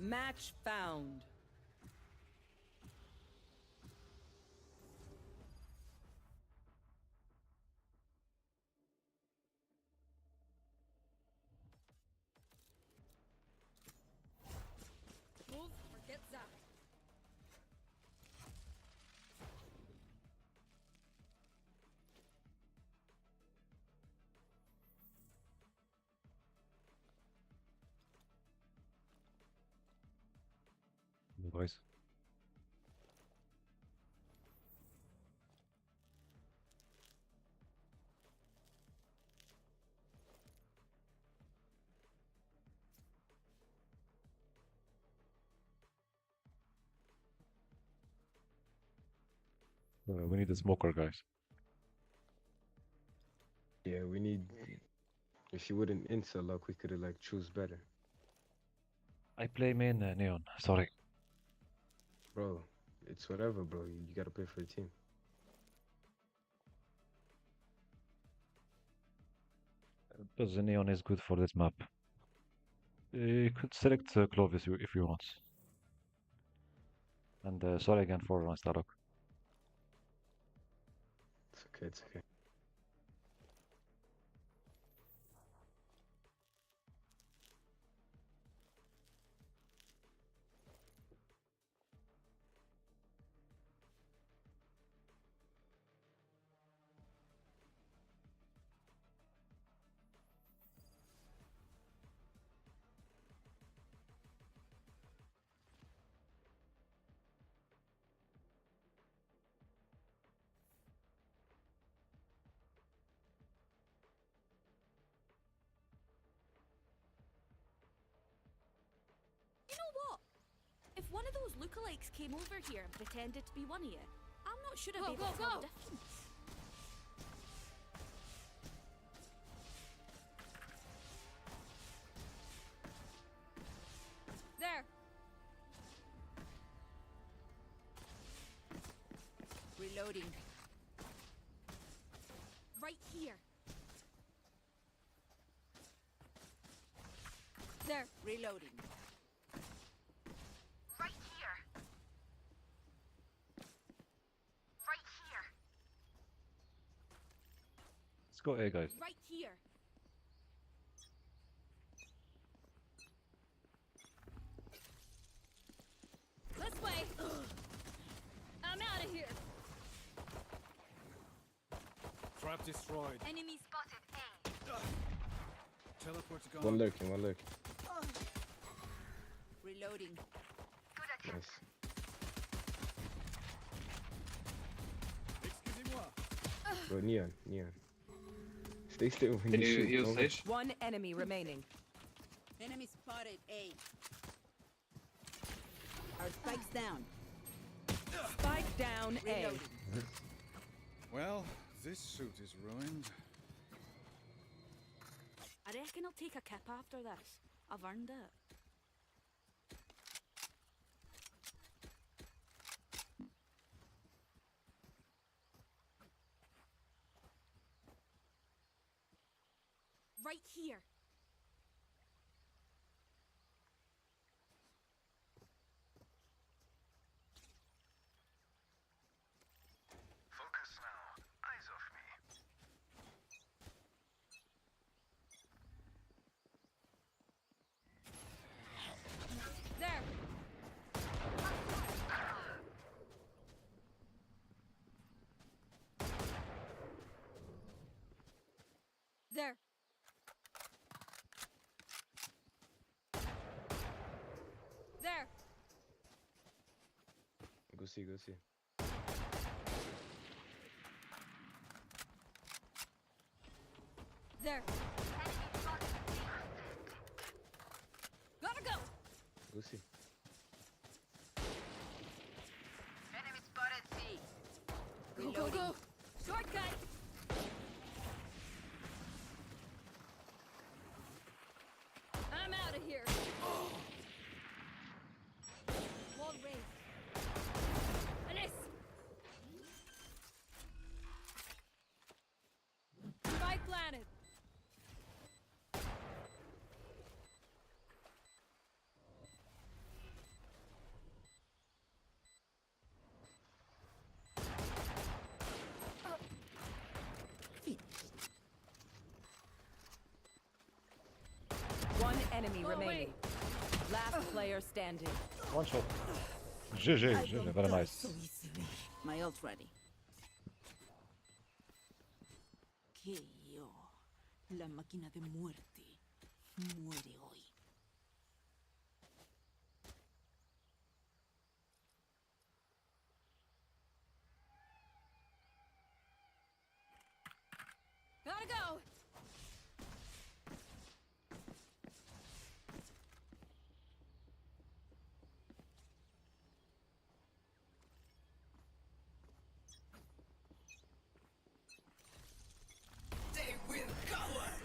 Match found. Move or get zapped. Boys. We need a smoker, guys. Yeah, we need. If she wouldn't insert luck, we could have like choose better, I play main Neon. Sorry. bro. It's whatever, bro. You gotta play for the team. Because the Neon is good for this map. You could select Clovis if you want. And sorry again for Starlock. It's okay. It's okay. You know what? If one of those lookalikes came over here and pretended to be one of you, I'm not sure I'd be able to tell the difference. There. Reloading. Right here. There. Reloading. Right here. Right here. Let's go A, guys. Right here. This way. I'm out of here. Trap destroyed. Enemy spotted A. Teleport's gone. One lurking. One lurking. Reloading. Nice. Excusez-moi. Bro, Neon. Stay still when Can you you shoot. heal don't- Sage? One enemy remaining. Enemy spotted A. Our spike's down. Spike down A. Well, this suit is ruined. I reckon I'll take a kip after this. I've earned it. Right here. Focus now. Eyes off me. There. There. There. Go see. There. Gotta go. Go see. Enemy spotted C. Go, go, go. Shortcut. I'm out of here. Wall raised. Anis. Spike planted. enemy Go remaining. Last player standing. One shot. GG, GG, very nice. My ult ready. Que yo, la máquina de muerte, muere hoy. Gotta go.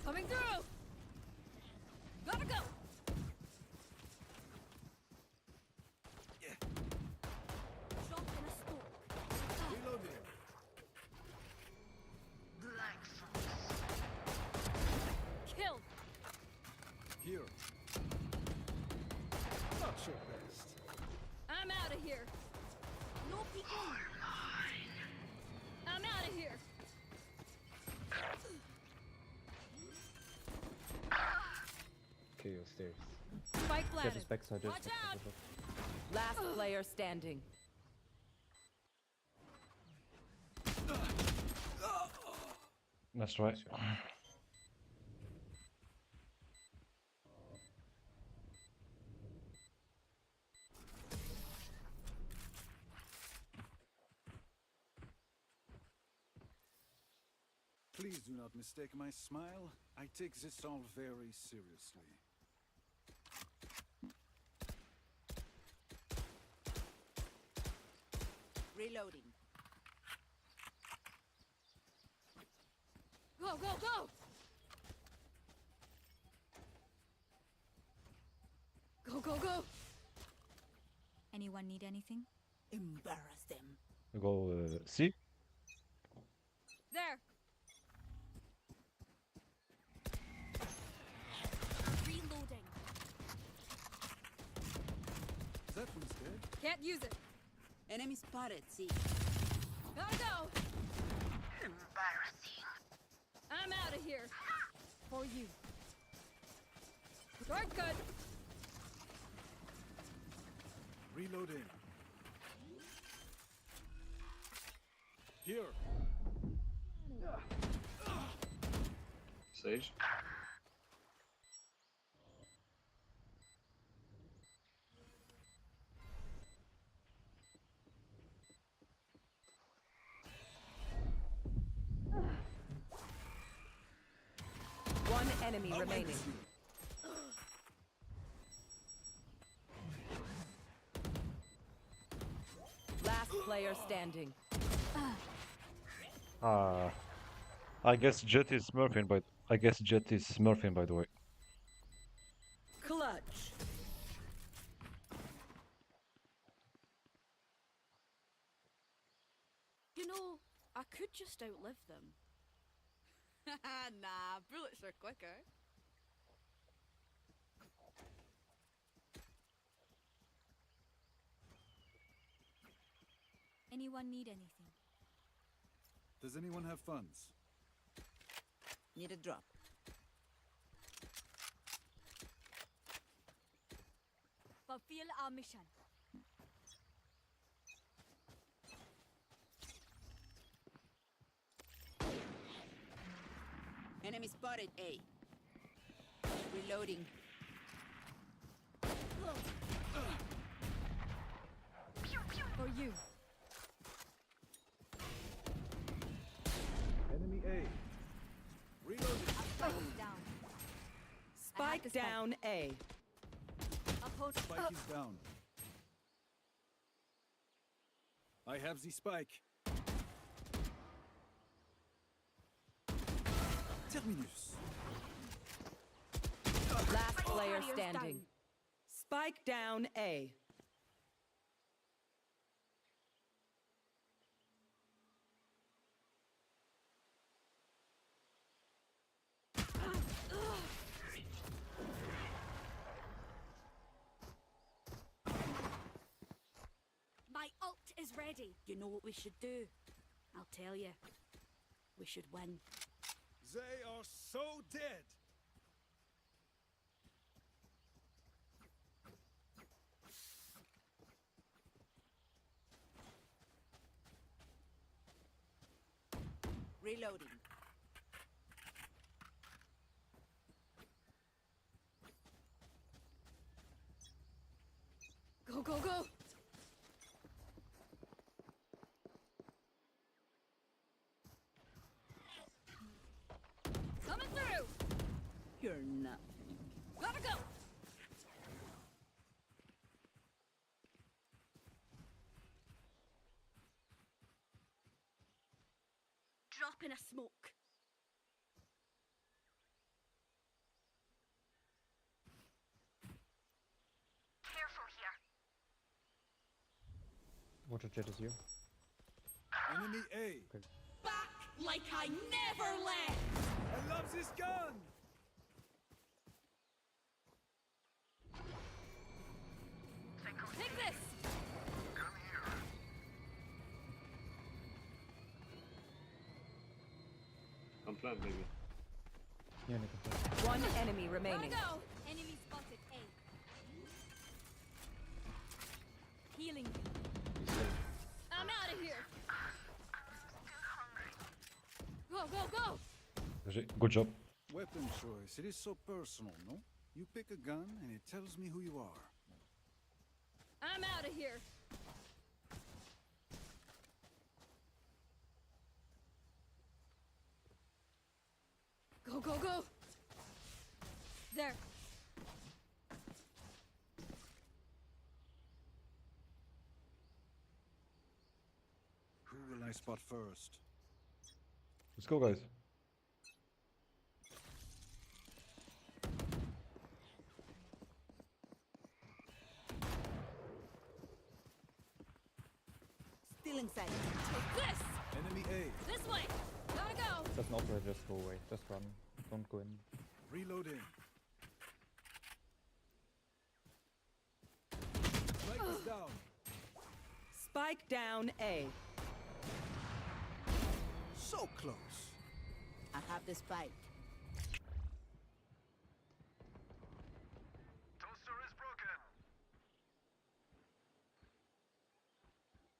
Coming through. Gotta go. Shot in a smoke. Reloading. Kill. Here. Not your best. I'm out of here. No peeking. I'm out of here. Okay, yo, stairs. Spike planted. Backside, Watch out. Last player standing. That's right. Please do not mistake my smile. I take this all very seriously. Reloading. Go, go, go. Go, go, go. Anyone need anything? Embarrass them. We go C. There. Reloading. That one's dead. Can't use it. Enemy spotted. See. Gotta go. I'm out of here. For you. You're good. Reloading. Here. Sage. One enemy remaining. Last player standing. I guess Jet is smurfing, but I guess Jet is smurfing, by the way. Clutch. You know, I could just outlive them. Nah, bullets are quicker. Anyone need anything? Does anyone have funds? Need a drop. Fulfill our mission. Enemy spotted. A. Reloading. For you. Enemy A. Reloading. Down. Spike the spike. down. A. I'll hold it. Spike is down. I have the spike. Terminus. Last player Warriors standing. down. Spike down. A. My ult is ready. You know what we should do? I'll tell you. We should win. They are so dead. Reloading. Go, go, go! Coming through! You're nothing. Gotta go! Drop in a smoke. Careful here. Water jet is you. Enemy A. Back like I never left. I love this gun. Take this! Gun here. I'm plant, baby. Yeah, Nick. One enemy Gotta remaining. go! Enemy spotted A. Healing you. He's safe. I'm out of here! Go, go, go! Good job. Weapon choice. It is so personal, no? You pick a gun and it tells me who you are. I'm out of here! Go, go, go! There. Who will I spot first? Let's go, guys. Still inside. Take this! Enemy A. This way! Gotta go! Doesn't operate, just go away. Just run. Don't go in. Reloading. Spike is down. Spike down A. So close. I have the spike. Toaster is broken.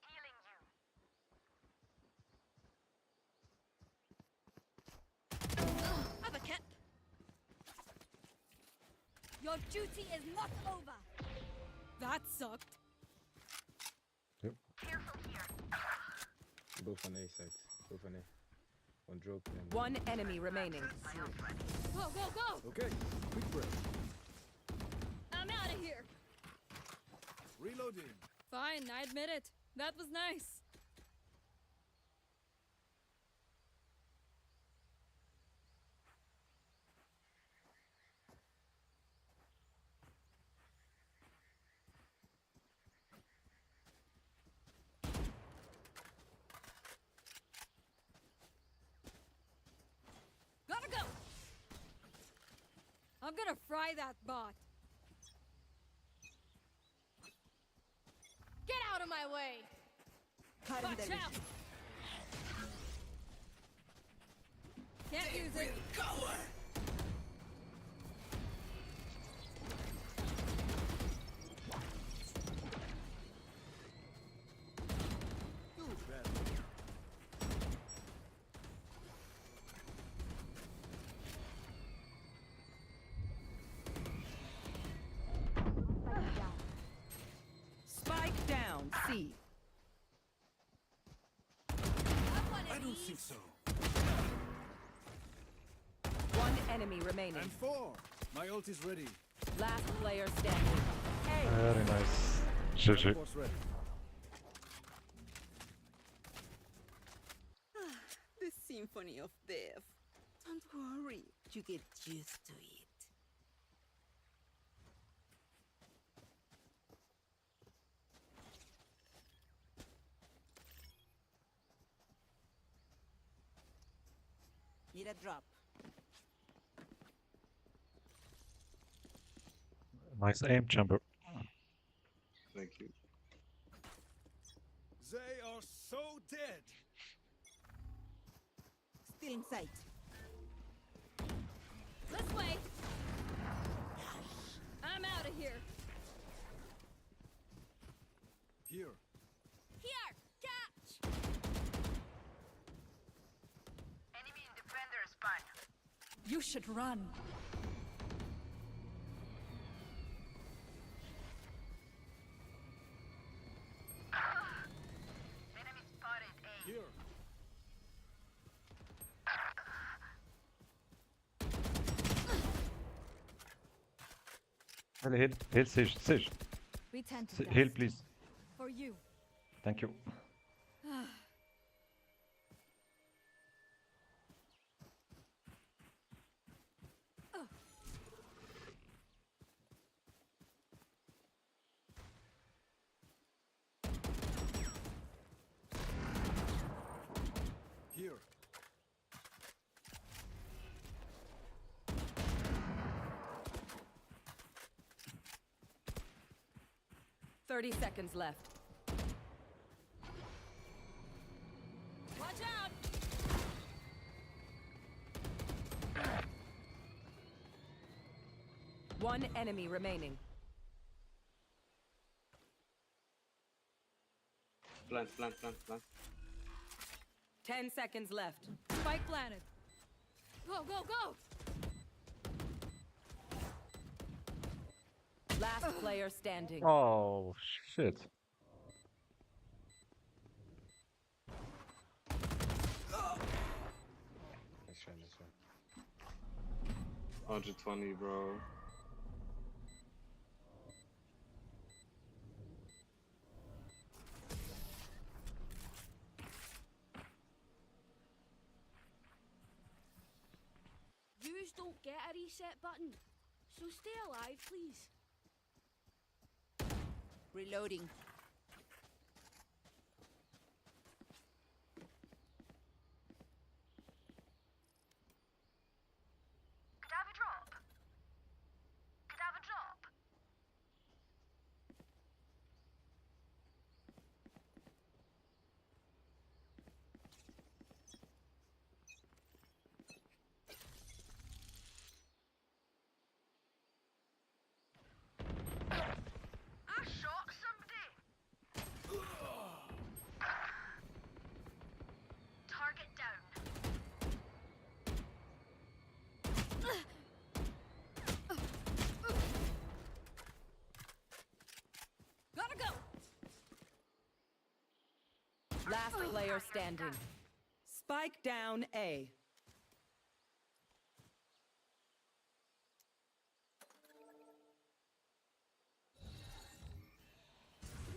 Healing you. Have a kip! Your duty is not over! That sucked. Careful here. Both on A side. Both on A. One drop and One enemy remaining. Go, go, go! Okay, quick break. I'm out of here! Reloading. Fine, I admit it. That was nice. Gotta go! I'm gonna fry that bot. Get out of my way! Cutting Watch the out! Can't use it. Too bad. Spike down C. Have one of I don't these. think so. One enemy remaining. And 4. My ult is ready. Last player standing. Hey. Very nice. GG. Force ready. The symphony of death. Don't worry, you get used to it. Need a drop. Nice aim, Chamber. Thank you. They are so dead. Still in sight. This way. I'm out of here. Here. Here, catch. You should run. Enemy spotted A. Here. Heal, Sage, Sage. We tend to Heal, best. please. For you. Thank you. Here. 30 seconds left. Watch out! One enemy remaining. Plant. 10 seconds left. Spike planted. Go, go, go! Last player standing. Oh, shit. Nice try. 120, bro. Yous don't get a reset button, so stay alive, please. Reloading. Could have a drop. Could have a drop. I shot somebody. Target down. Gotta go! Last player standing. Spike down A.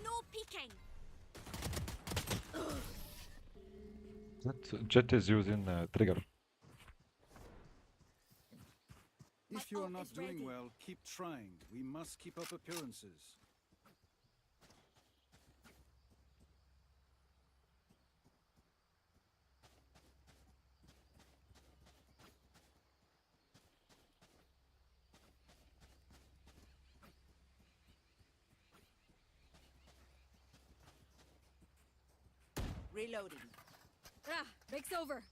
No peeking! That Jet is using trigger. If you are ult not is doing ready. well, keep trying. We must keep up appearances. Reloading. Ah, break's over.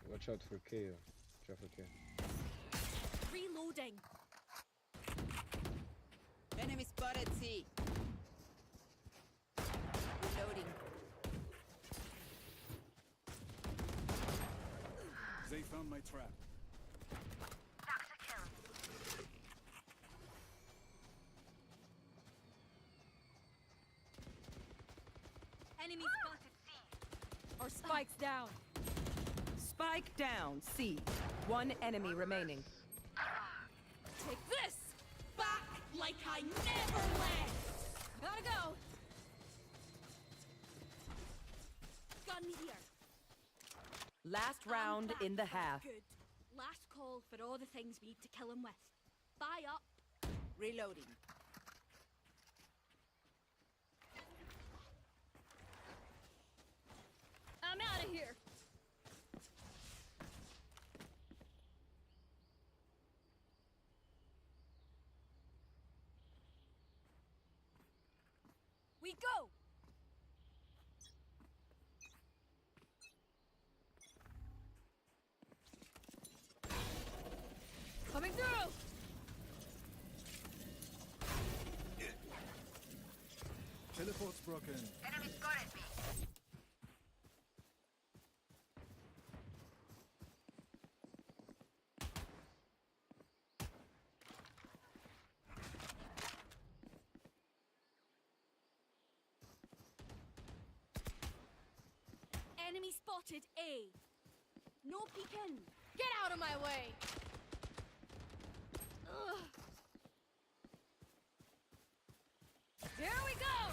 Watch out for K. Watch out for K. Reloading. Enemy spotted C. Reloading. They found my trap. That's a kill. Enemy spotted C. Or spikes down. Spike down C. One enemy remaining. Take this! Back like I never left! Gotta go! Gun here. Last round back in the for half. Good. Last call for all the things we need to kill him with. Buy up. Reloading. I'm out of here. We go. Coming through. Teleport's broken. Enemy spotted me. Enemy spotted A. No peeking. Get out of my way. Ugh. Here we go.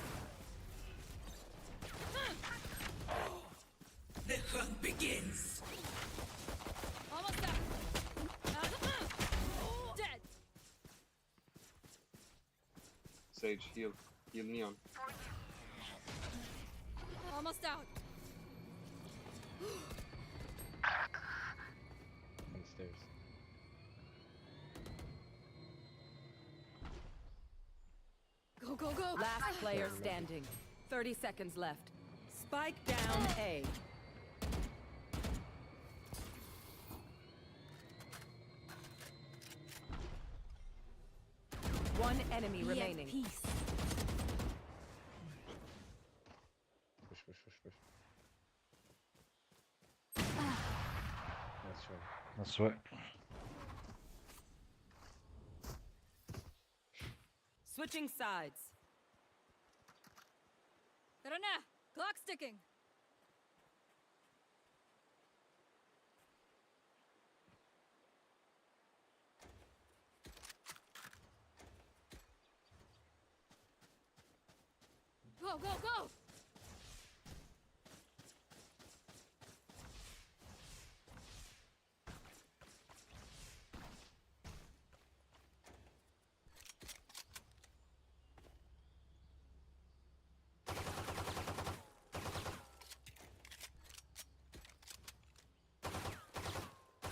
The hunt begins. Almost done. Dead. Sage, heal. Heal Neon. Almost out. On stairs. Go, go, go. Last player standing. 30 seconds left. Spike down A. One enemy remaining. Peace. Push, push, push, push. Nice try. That's right. Switching sides. Rana, clock sticking. Go, go, go!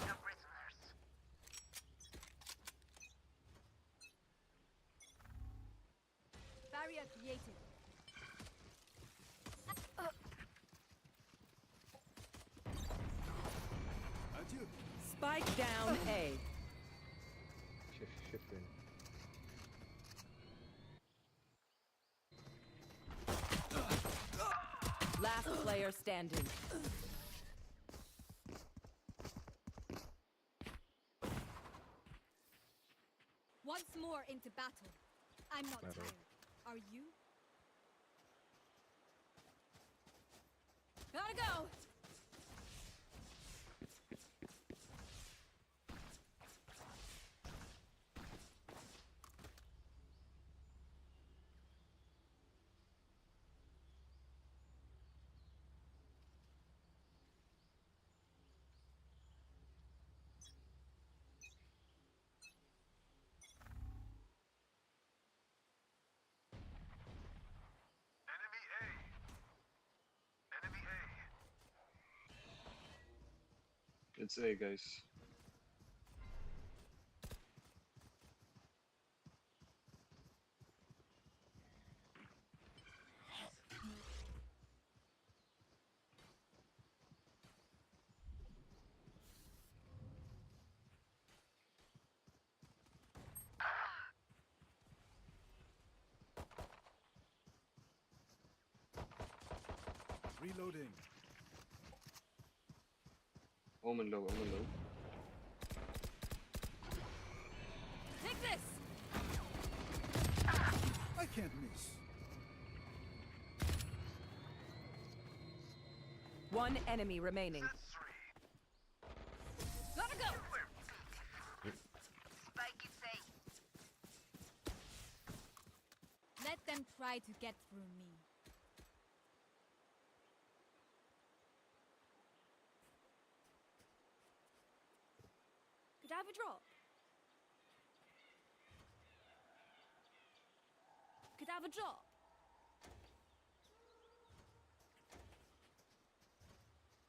No prisoners. Barrier created. Adieu. Spike down A. Shift, shift in. Last player standing. Once more into battle. I'm not Battle. tired. Are you? Gotta go! Enemy A. Enemy A. It's A, guys. Reloading. Omen low, Omen low. Take this! I can't miss. One enemy remaining. Gotta go! Spike is safe. Let them try to get through me. Could I have a drop? Could I have a drop?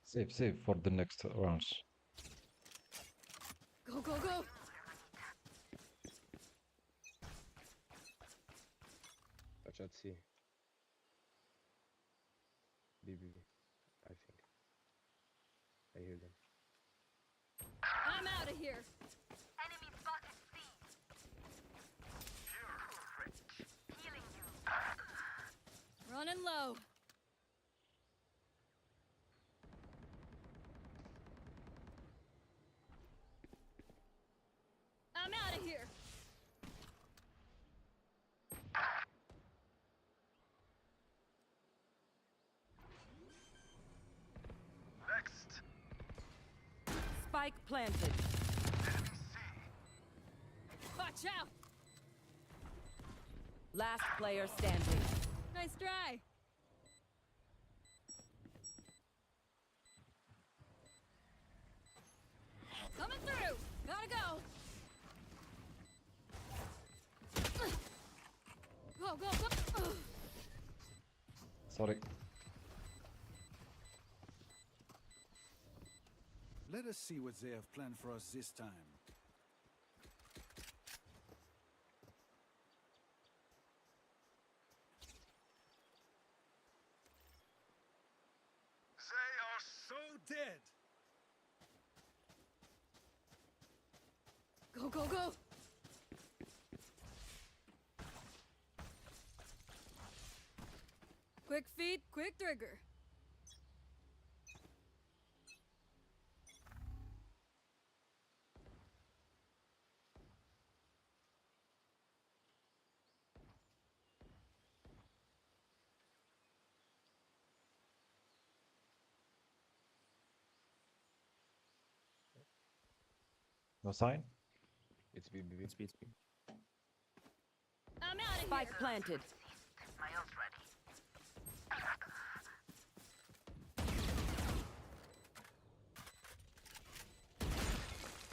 Save for the next rounds. Go, go, go! Watch out, C. B, B, B. I think. I hear them. I'm out of here! Enemy spotted C. Healing you. Running low. I'm out of here! Spike planted. Watch out! Last player standing. Nice try. Coming through. Gotta go. Go, go, go. Sorry. Let us see what they have planned for us this time. They are so dead. Go, go, go. Quick feet, quick trigger. No sign? It's B. It's B, it's B. I'm out of Spike here. planted. My ult ready.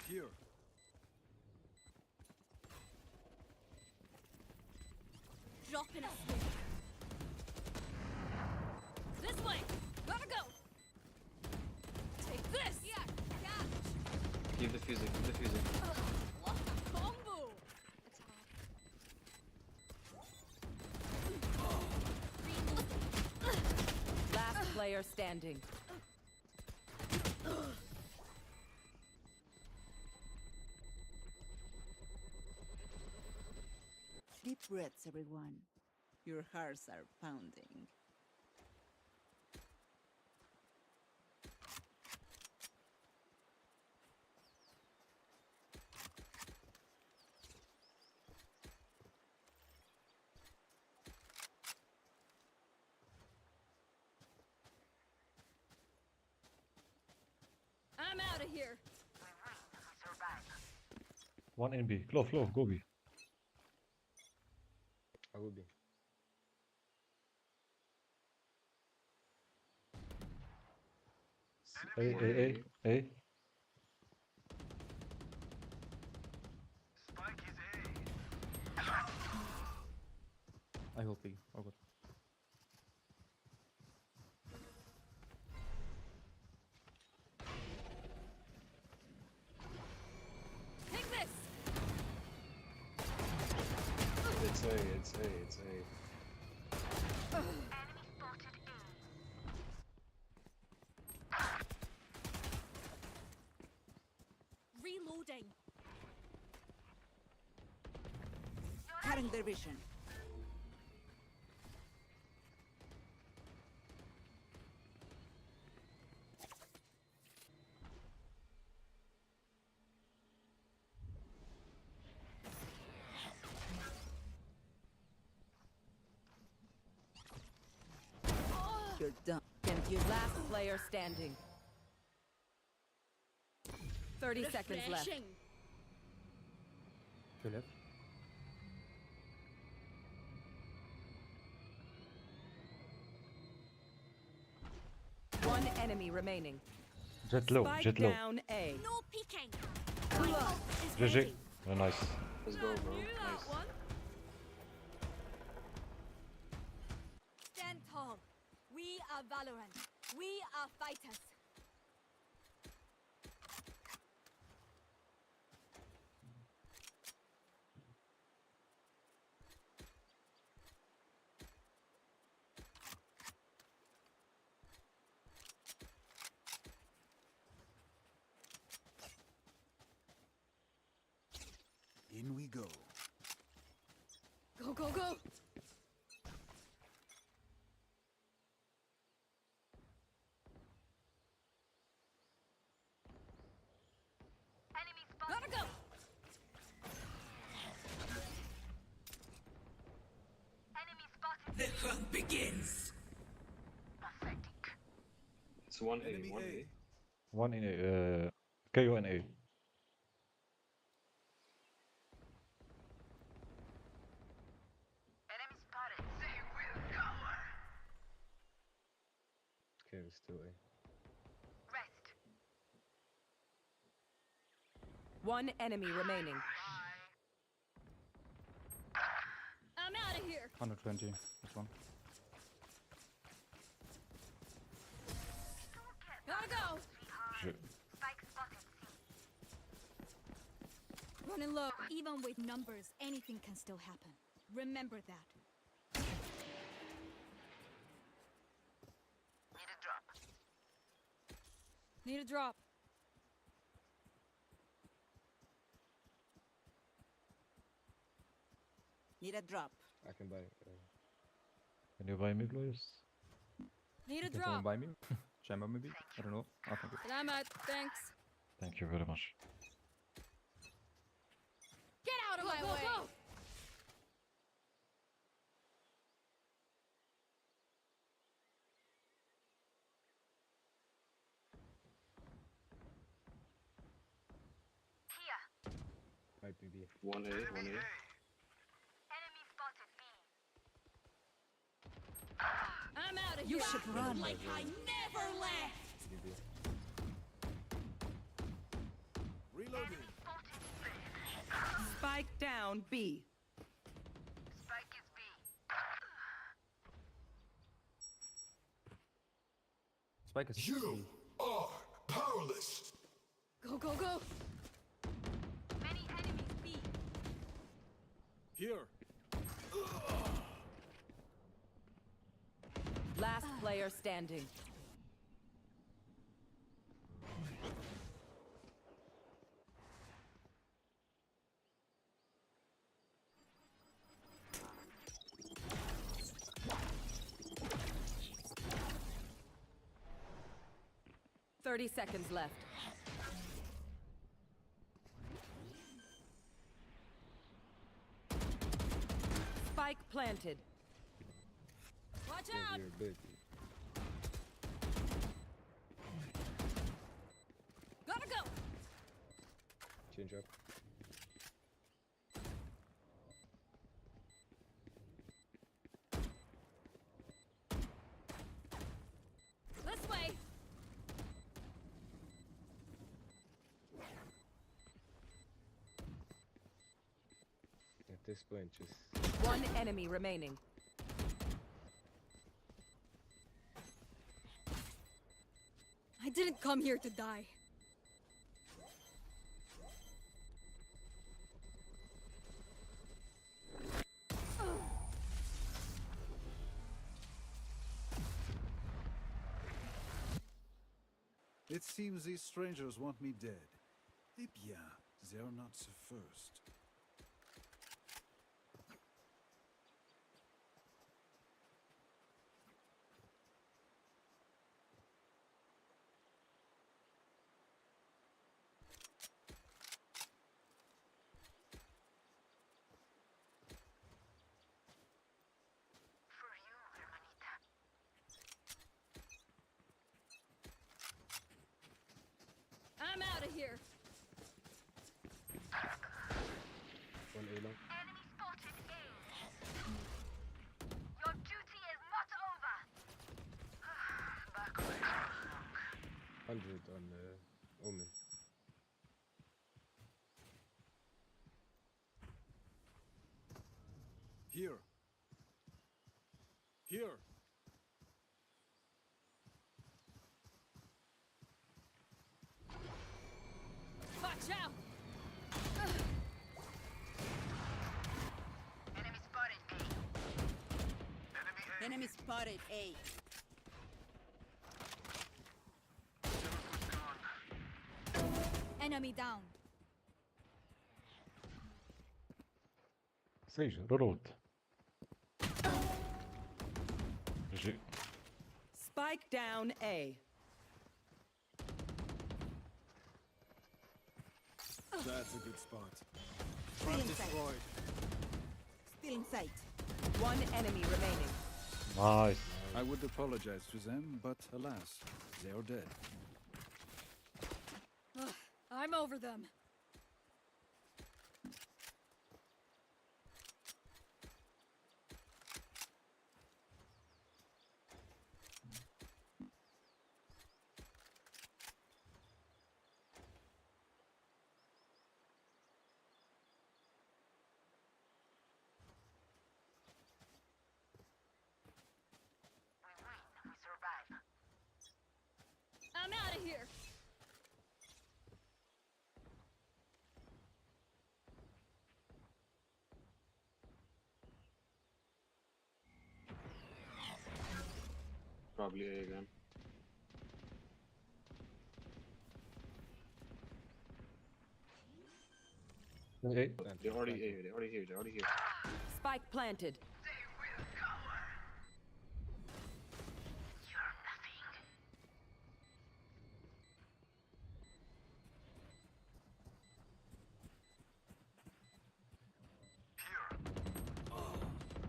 Here. Dropping a stick. This way. Gotta go. Take this. Yeah, catch. Keep defusing, keep defusing. What a combo. Last player standing. Deep breaths, everyone. Your hearts are pounding. I'm out of here. One in B. Flow, go B. I will be. A. I hold B. Oh good. Take this. It's A, it's A, it's A. Enemy spotted A. Reloading. Cutting their vision. You're done. Can't use Last player standing. 30 seconds left. Refreshing. Two left. One enemy remaining. Jet low, Spike jet low. down A. No peeking. GG. Very nice. Let's go, bro. Knew that Nice. one. Stand tall. We are Valorant. We are fighters. In we go. Go, go, go. Enemy spotted. Gotta go. Enemy spotted. The hunt begins. Pathetic. It's 1A, Enemy 1A. A. One in KONA. Enemy spotted. They will cover. Okay, it's still A. Rest. One enemy remaining. I'm out of here. 120. This one. Gotta go. Je- Spike spotted. Running low. Even with numbers, anything can still happen. Remember that. Need a drop. Need a drop. Need a drop. I can buy it. Can you buy me, Glois? Need a Can someone drop. buy me? Chamber maybe? I don't know. Oh, thank you. But I'm out. Thanks. Thank you very much. Get out of my way. Go. Here. Might be B. 1A, 1A. Enemy spotted B. I'm out of You here. should run. Like I never left. B, B. Reloading. Spike down B. Spike is B. Spike is You are powerless. Go, go, go. Many enemies B. Here. Last player standing. Thirty seconds left. Spike planted. Watch Yeah, out. you're big. Gotta go. Change up. This way. At this point, just One enemy remaining. I didn't come here to die. It seems these strangers want me dead. Eh bien, they're not the first. For you, hermanita. I'm out of here. one A long. Enemy spotted A. Your duty is not over. Back away. 100 on Omen. Here. Here. Watch out. Enemy spotted A. Enemy spotted A. Enemy down. Sage, roll ult. GG. Spike down A. That's a good spot. Still Trap in sight. destroyed. Still in sight. One enemy remaining. Nice. I would apologize to them, but alas, they are dead. I'm over them. We survive. I'm out of here. Probably A again. Hey, They're already here. They're already here. They're already here. Spike planted. You're nothing. Here.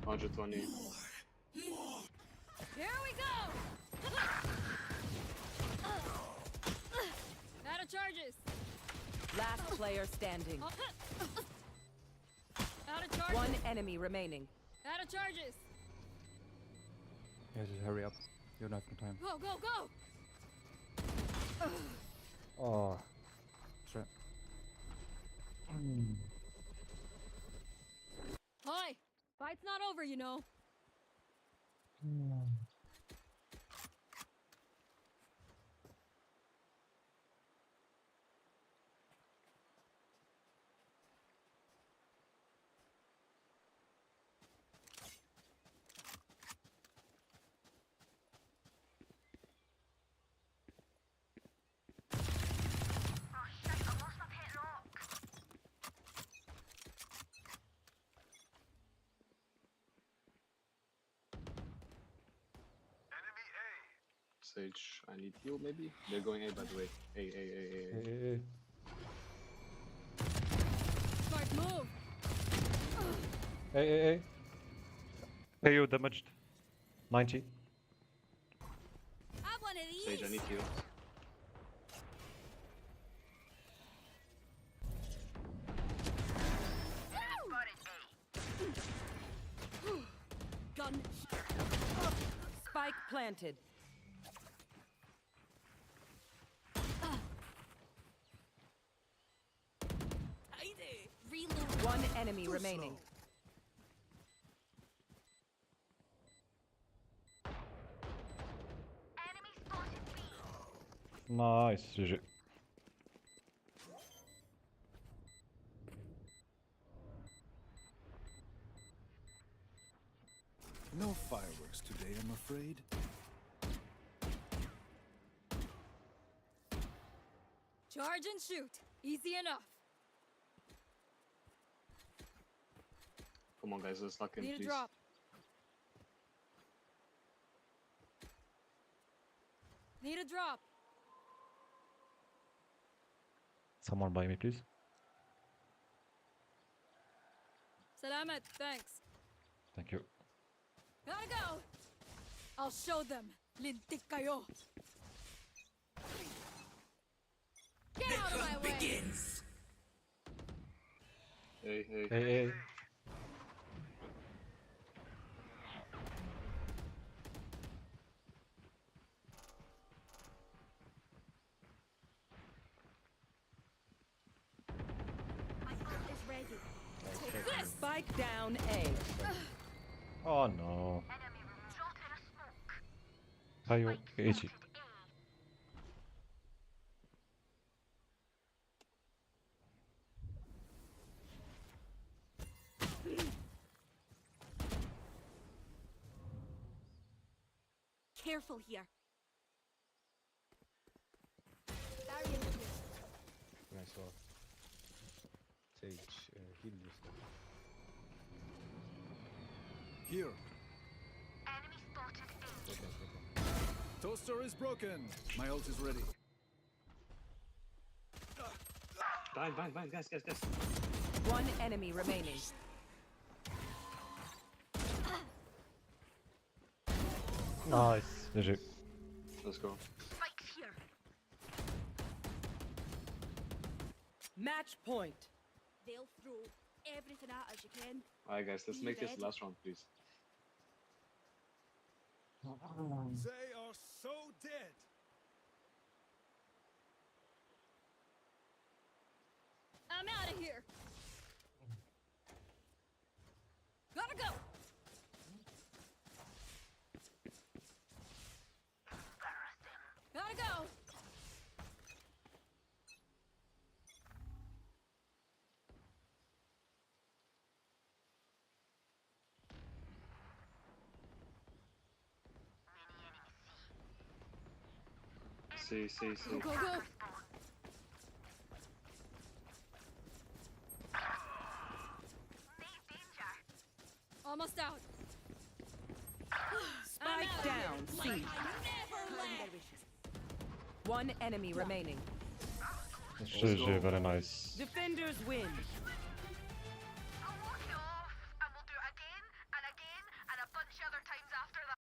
120. Here we go. Out of charges. Last player standing. Out of charges. One enemy remaining. Out of charges. Yeah, just hurry up. You don't have no time. Go, go, go. Oh. Shit. Hi. Fight's not over, you know. Oh shit, I lost my pet rock. Sage, I need heal maybe? They're going A by the way. A. hey. Smart move. Hey. Hey, you damaged. 90. Have one of these. Sage, I need heal. Gun. Spike planted. Reload. One enemy remaining. Enemy spotted B. Nice, GG. No fireworks today, I'm afraid. Charge and shoot. Easy enough. Come on guys, let's lock in Need a please. drop. Need a drop. Someone buy me, please. Salamat. Thanks. Thank you. Gotta go. I'll show them. Lintik kayo. Get out of my way. Hey. Hey. My ult is ready. Spike down A. Oh no. Enemy dropped in a smoke. Caio, Spike 80. spotted Careful here. Nice one. Sage, heal yourself. Here. Enemy spotted A. Okay. Toaster is broken. My ult is ready. Bind, guys. One enemy remaining. Nice, GG. Let's go. Spike's here. Match point. They'll throw everything at us you can. Alright, guys, let's Be make this ready. last round, please. They are so dead. I'm out of here. Gotta go. Gotta go. See. Go, go, go. Almost out. Spike down. C. Like I never left. One enemy remaining. GG, very nice. Defenders win. I'll walk you off, and we'll do it again, and a bunch of other times after that.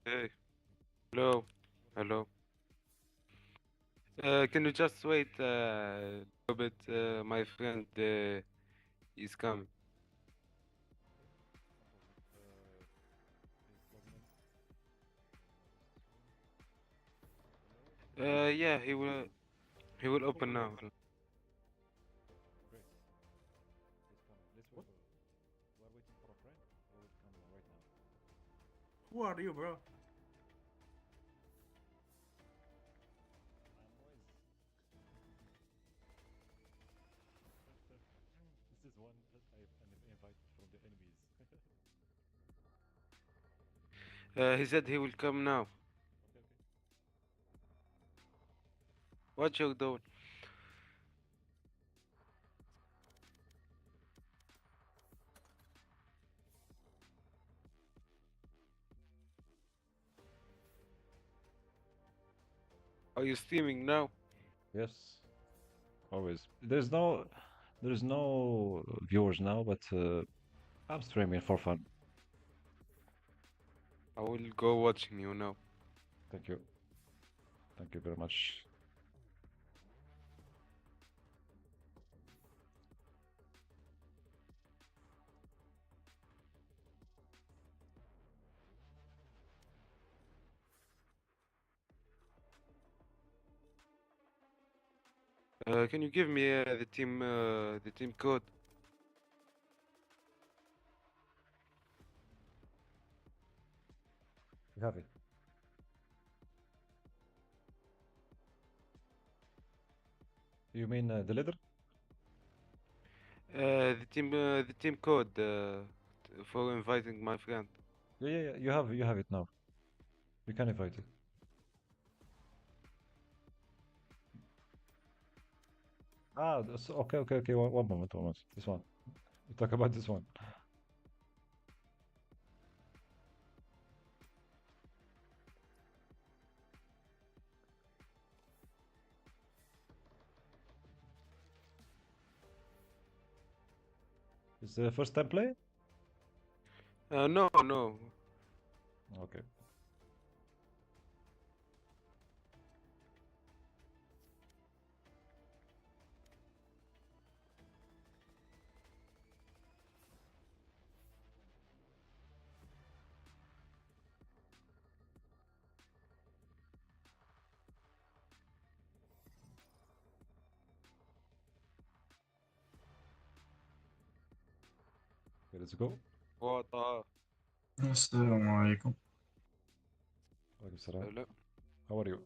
Hey. Hello. Hello. Can you just wait a little bit? My friend is coming. Yeah, he will. He will open now. Great. He's coming. Let's wait. We're waiting for a friend. He will come right now. Who are you, bro? I'm Wiz. This is one that an invite from the enemies. He said he will come now. Okay, okay. What you doing? Are you streaming now? Yes. Always. There's no viewers now, but I'm streaming for fun. I will go watching you now. Thank you. Thank you very much. Can you give me the team code? You have it. You mean the leader? The team code for inviting my friend. Yeah, yeah, yeah. You have it now. You can invite it. Ah, okay, okay, okay. One moment, one moment. This one. We talk about this one. Is the first time play? No, no. Okay. Okay, let's go. What? السلام عليكم. Walaikum salam. Hello. How are you?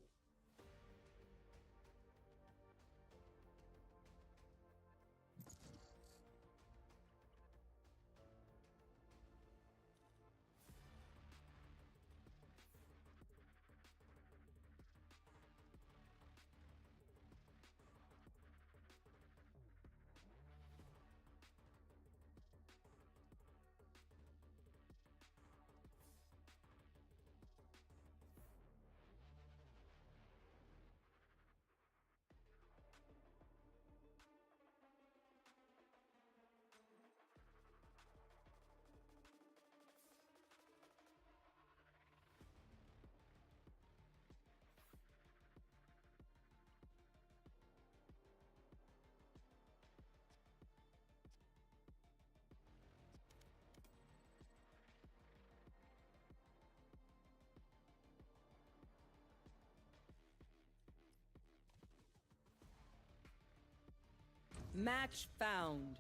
Match found.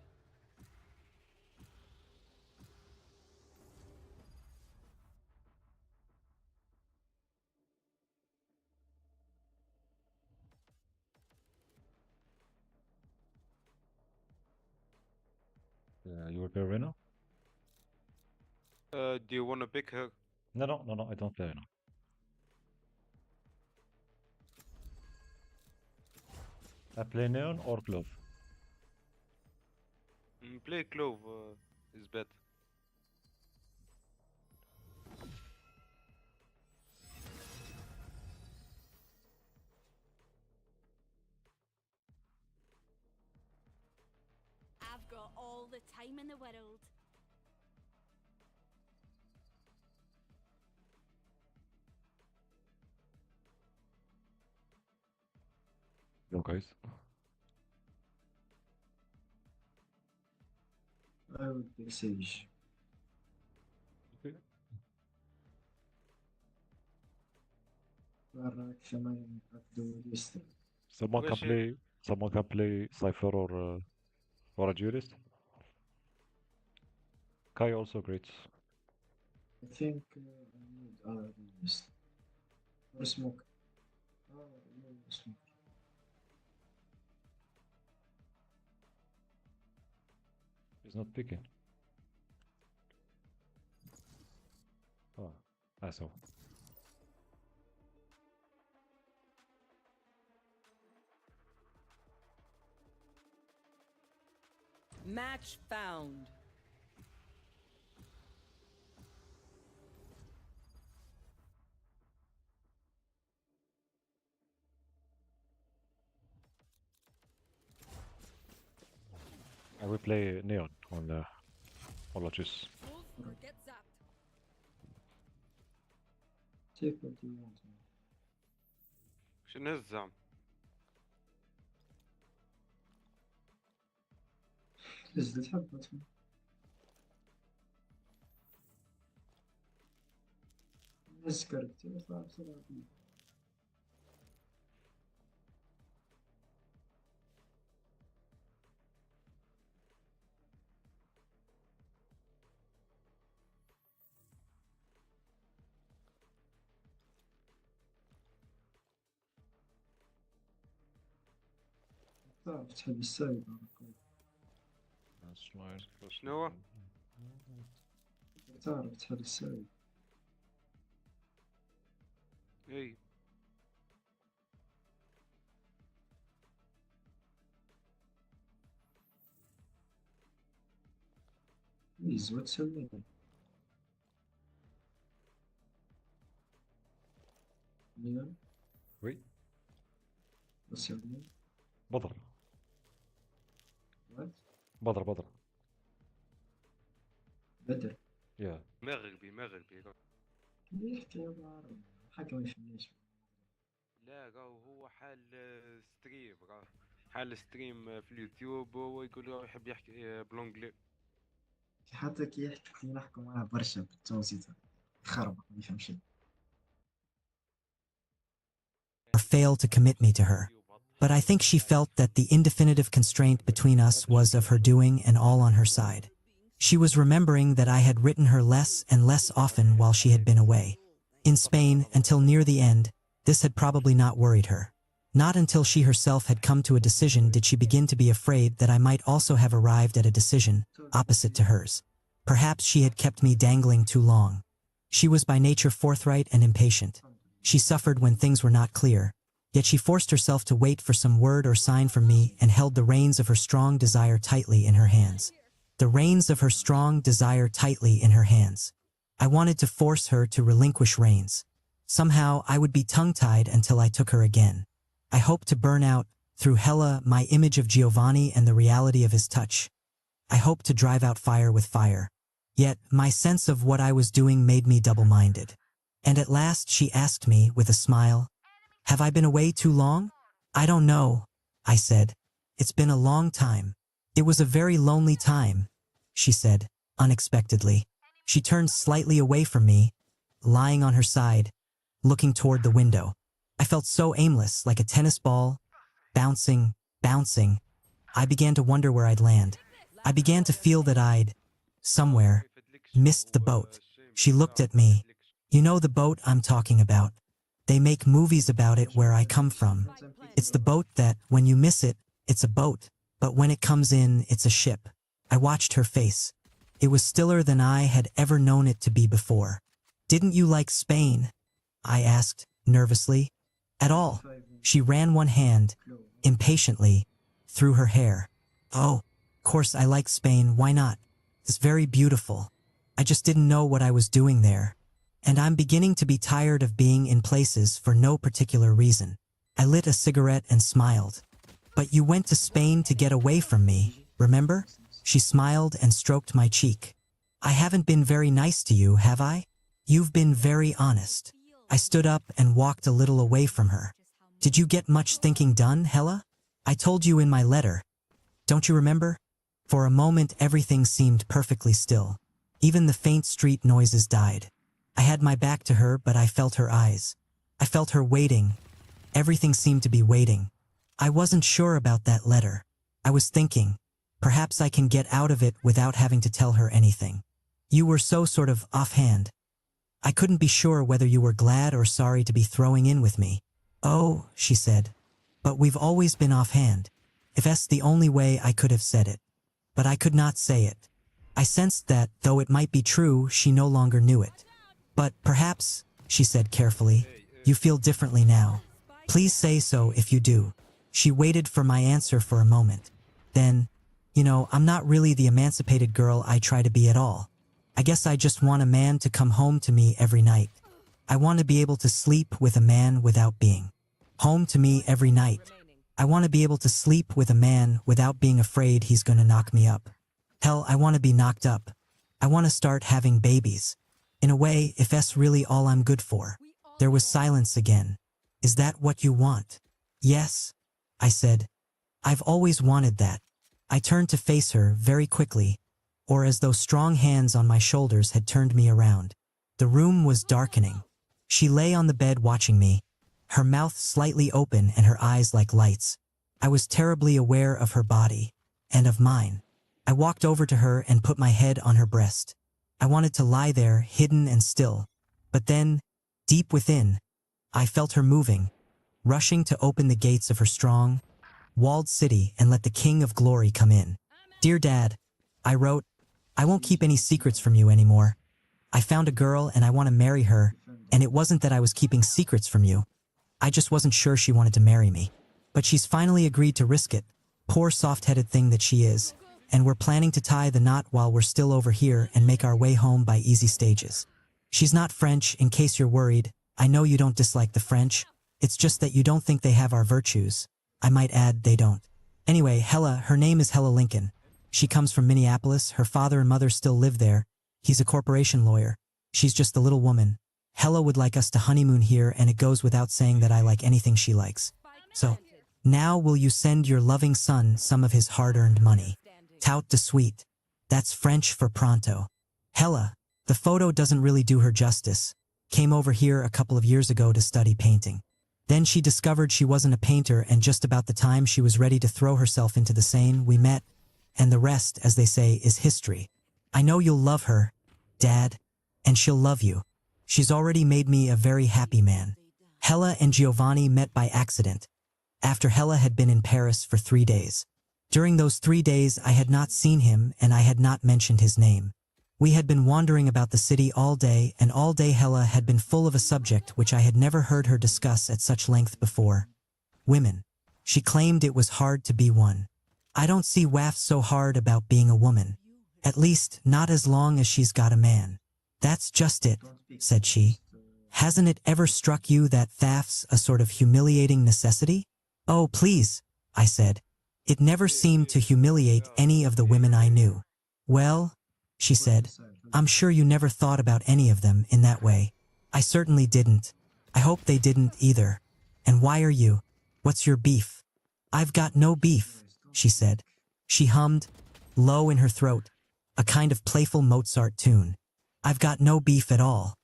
You will play arena? Do you wanna pick her? No, no, no, no. I don't play arena. I play neon or clove. Play Clove is better. I've got all the time in the world. Yo, guys. I would pick Sage. Someone can ماشي. play. Someone can play Cypher or a duelist. Kai also great. I think I need other list. Or smoke. Oh, no smoke. He's not picking. Oh, I saw. Match found. I will play Neon on Lotus. Get zapped. Take what you want. شنو الزعم؟ نزلت حبتهم. نسكرت يطلع بسرعة. تعرف تحب السايب. شنو هو؟ تعرف تحب السايب. اي Please, what's your name? Neon? Oui. What's your name? بدر. What? بدر. بدر. Yeah. مغربي. يحكي بالعربي. حكى ما يفهمنيش. لا راهو هو حال ستريم حال ستريم في اليوتيوب ويقول راهو يحب يحكي بالانجلي. حتى كي يحكي كي نحكوا معاه برشا بالتونسي يخربق ما يفهم شيء. Failed to commit me to her. But I think she felt that the indefinitive constraint between us was of her doing and all on her side. She was remembering that I had written her less and less often while she had been away. In Spain, until near the end, this had probably not worried her. Not until she herself had come to a decision did she begin to be afraid that I might also have arrived at a decision opposite to hers. Perhaps she had kept me dangling too long. She was by nature forthright and impatient. She suffered when things were not clear, yet she forced herself to wait for some word or sign from me and held the reins of her strong desire tightly in her hands. The reins of her strong desire tightly in her hands. I wanted to force her to relinquish reins. Somehow I would be tongue-tied until I took her again. I hoped to burn out, through Hela, my image of Giovanni and the reality of his touch. I hoped to drive out fire with fire. Yet my sense of what I was doing made me double-minded. And at last she asked me with a smile, "Have I been away too long?" "I don't know," I said. "It's been a long time." "It was a very lonely time," she said, unexpectedly. She turned slightly away from me, lying on her side, looking toward the window. I felt so aimless, like a tennis ball, bouncing. I began to wonder where I'd land. I began to feel that I'd, somewhere, missed the boat. She looked at me. "You know the boat I'm talking about. They make movies about it where I come from. It's the boat that, when you miss it, it's a boat, but when it comes in, it's a ship." I watched her face. It was stiller than I had ever known it to be before. "Didn't you like Spain?" I asked, nervously. "At all." She ran one hand, impatiently, through her hair. "Oh, of course I like Spain, why not? It's very beautiful. I just didn't know what I was doing there. And I'm beginning to be tired of being in places for no particular reason." I lit a cigarette and smiled. "But you went to Spain to get away from me, remember?" She smiled and stroked my cheek. "I haven't been very nice to you, have I? You've been very honest." I stood up and walked a little away from her. Did you get much thinking done, Hella? I told you in my letter. Don't you remember? For a moment everything seemed perfectly still. Even the faint street noises died. I had my back to her, but I felt her eyes. I felt her waiting. Everything seemed to be waiting. I wasn't sure about that letter. I was thinking, perhaps I can get out of it without having to tell her anything. You were so sort of offhand. I couldn't be sure whether you were glad or sorry to be throwing in with me. Oh, she said. But we've always been offhand. If that's the only way I could have said it. But I could not say it. I sensed that, though it might be true, she no longer knew it. But perhaps, she said carefully, you feel differently now. Please say so if you do. She waited for my answer for a moment. Then, you know, I'm not really the emancipated girl I try to be at all. I guess I just want a man to come home to me every night. I want to be able to sleep with a man without being home to me every night. I want to be able to sleep with a man without being afraid he's going to knock me up. Hell, I want to be knocked up. I want to start having babies. In a way, if that's really all I'm good for. There was silence again. Is that what you want? Yes, I said. I've always wanted that. I turned to face her very quickly, or as though strong hands on my shoulders had turned me around. The room was darkening. She lay on the bed watching me, her mouth slightly open and her eyes like lights. I was terribly aware of her body, and of mine. I walked over to her and put my head on her breast. I wanted to lie there, hidden and still. But then, deep within, I felt her moving, rushing to open the gates of her strong, walled city and let the King of Glory come in. Dear Dad, I wrote, I won't keep any secrets from you anymore. I found a girl and I want to marry her, and it wasn't that I was keeping secrets from you. I just wasn't sure she wanted to marry me. But she's finally agreed to risk it, poor soft-headed thing that she is, and we're planning to tie the knot while we're still over here and make our way home by easy stages. She's not French, in case you're worried. I know you don't dislike the French. It's just that you don't think they have our virtues. I might add, they don't. Anyway, Hella, her name is Hella Lincoln. She comes from Minneapolis. Her father and mother still live there. He's a corporation lawyer. She's just a little woman. Hella would like us to honeymoon here, and it goes without saying that I like anything she likes. So, now will you send your loving son some of his hard-earned money? Tout de suite. That's French for pronto. Hella, the photo doesn't really do her justice. Came over here a couple of years ago to study painting. Then she discovered she wasn't a painter, and just about the time she was ready to throw herself into the Seine, we met, and the rest, as they say, is history. I know you'll love her, Dad, and she'll love you. She's already made me a very happy man. Hella and Giovanni met by accident, after Hella had been in Paris for 3 days. During those 3 days I had not seen him and I had not mentioned his name. We had been wandering about the city all day, and all day Hella had been full of a subject which I had never heard her discuss at such length before. Women. She claimed it was hard to be one. I don't see what's so hard about being a woman. At least, not as long as she's got a man. That's just it, said she. Hasn't it ever struck you that that's a sort of humiliating necessity? Oh, please, I said. It never seemed to humiliate any of the women I knew. Well, she said, I'm sure you never thought about any of them in that way. I certainly didn't. I hope they didn't either. And why are you? What's your beef? I've got no beef, she said. She hummed, low in her throat, a kind of playful Mozart tune. I've got no beef at all.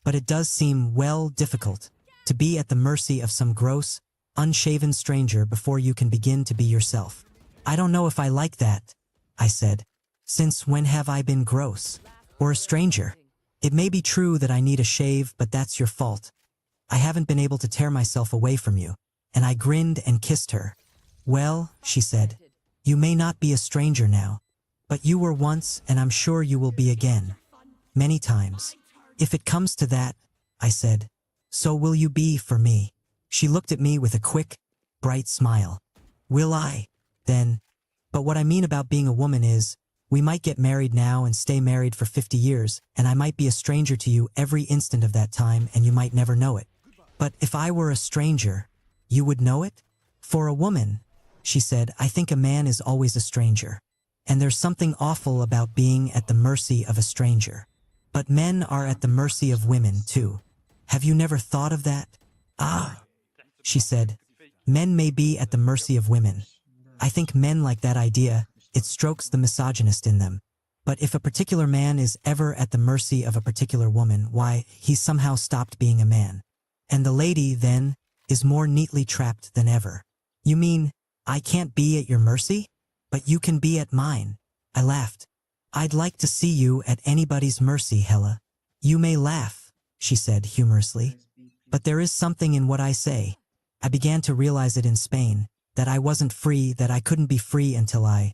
But it does seem, well, difficult to be at the mercy of some gross, unshaven stranger before you can begin to be yourself. I don't know if I like that, I said. Since when have I been gross? Or a stranger? It may be true that I need a shave, but that's your fault. I haven't been able to tear myself away from you. And I grinned and kissed her. Well, she said, you may not be a stranger now, but you were once, and I'm sure you will be again. Many times. If it comes to that, I said, so will you be for me? She looked at me with a quick, bright smile. Will I? Then. But what I mean about being a woman is, we might get married now and stay married for 50 years, and I might be a stranger to you every instant of that time, and you might never know it. But if I were a stranger, you would know it? For a woman, she said, I think a man is always a stranger. And there's something awful about being at the mercy of a stranger. But men are at the mercy of women, too. Have you never thought of that? Ah, she said, Men may be at the mercy of women. I think men like that idea, it strokes the misogynist in them. But if a particular man is ever at the mercy of a particular woman, why, he's somehow stopped being a man. And the lady, then, is more neatly trapped than ever. You mean, I can't be at your mercy? But you can be at mine. I laughed. I'd like to see you at anybody's mercy, Hella. You may laugh, she said humorously. But there is something in what I say. I began to realize it in Spain, that I wasn't free, that I couldn't be free until I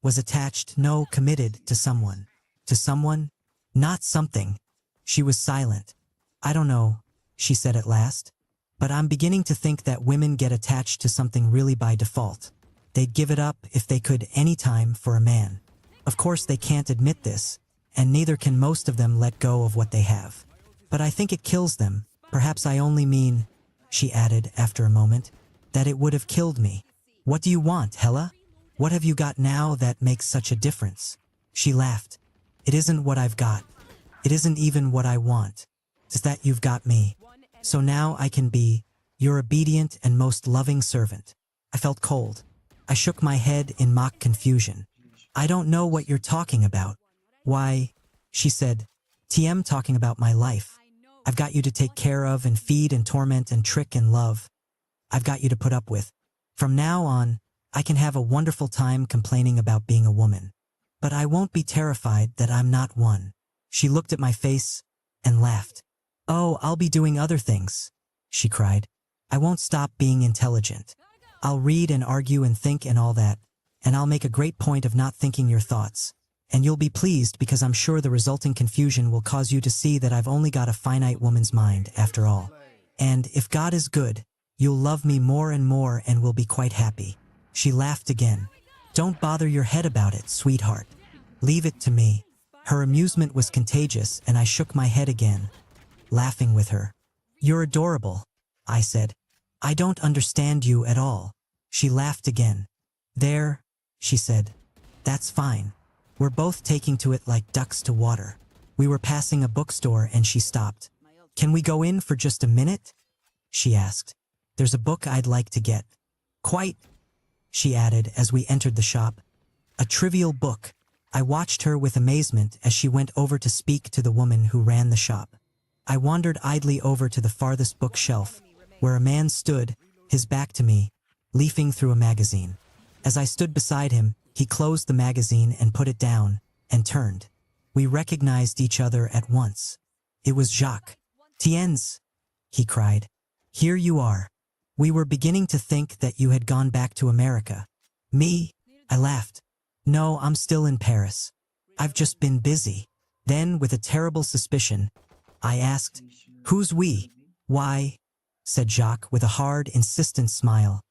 was attached, no, committed to someone. To someone? Not something. She was silent. I don't know, she said at last. But I'm beginning to think that women get attached to something really by default. They'd give it up if they could any time for a man. Of course they can't admit this, and neither can most of them let go of what they have. But I think it kills them. Perhaps I only mean, she added after a moment, that it would have killed me. What do you want, Hella? What have you got now that makes such a difference? She laughed. It isn't what I've got. It isn't even what I want. It's that you've got me. So now I can be your obedient and most loving servant. I felt cold. I shook my head in mock confusion. I don't know what you're talking about. Why, she said, TM talking about my life. I've got you to take care of and feed and torment and trick and love. I've got you to put up with. From now on, I can have a wonderful time complaining about being a woman. But I won't be terrified that I'm not one. She looked at my face and laughed. Oh, I'll be doing other things, she cried. I won't stop being intelligent. I'll read and argue and think and all that, and I'll make a great point of not thinking your thoughts. And you'll be pleased because I'm sure the resulting confusion will cause you to see that I've only got a finite woman's mind after all. And if God is good, you'll love me more and more and will be quite happy. She laughed again. Don't bother your head about it, sweetheart. Leave it to me. Her amusement was contagious and I shook my head again, laughing with her. You're adorable, I said. I don't understand you at all. She laughed again. There, she said. That's fine. We're both taking to it like ducks to water. We were passing a bookstore and she stopped. Can we go in for just a minute? She asked. There's a book I'd like to get. Quite, she added as we entered the shop. A trivial book. I watched her with amazement as she went over to speak to the woman who ran the shop. I wandered idly over to the farthest bookshelf, where a man stood, his back to me, leafing through a magazine. As I stood beside him, he closed the magazine and put it down, and turned. We recognized each other at once. It was Jacques. Tiens, he cried. Here you are. We were beginning to think that you had gone back to America. Me? I laughed. No, I'm still in Paris. I've just been busy. Then, with a terrible suspicion, I asked, Who's we? Why, said Jacques with a hard, insistent smile.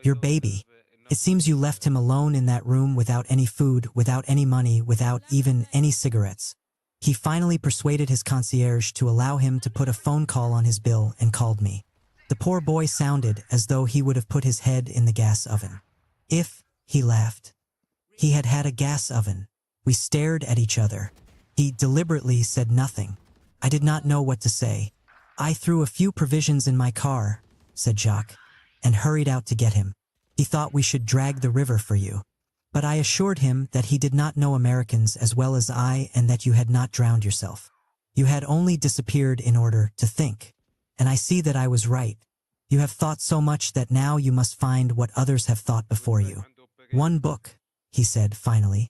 Your baby. It seems you left him alone in that room without any food, without any money, without even any cigarettes. He finally persuaded his concierge to allow him to put a phone call on his bill and called me. The poor boy sounded as though he would have put his head in the gas oven. If, he laughed. He had had a gas oven. We stared at each other. He deliberately said nothing. I did not know what to say. I threw a few provisions in my car, said Jacques, and hurried out to get him. He thought we should drag the river for you. But I assured him that he did not know Americans as well as I and that you had not drowned yourself. You had only disappeared in order to think. And I see that I was right. You have thought so much that now you must find what others have thought before you. One book, he said finally,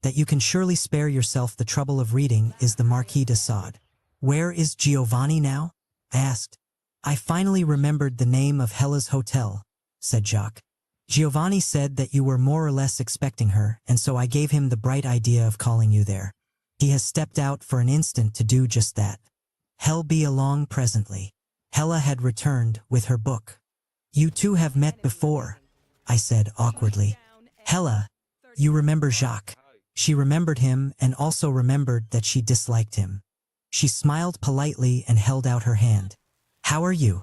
that you can surely spare yourself the trouble of reading is the Marquis de Sade. Where is Giovanni now? I asked. I finally remembered the name of Hella's hotel, said Jacques. Giovanni said that you were more or less expecting her, and so I gave him the bright idea of calling you there. He has stepped out for an instant to do just that. He'll be along presently. Hella had returned with her book. You two have met before, I said awkwardly. Hella, you remember Jacques. She remembered him and also remembered that she disliked him. She smiled politely and held out her hand. How are you?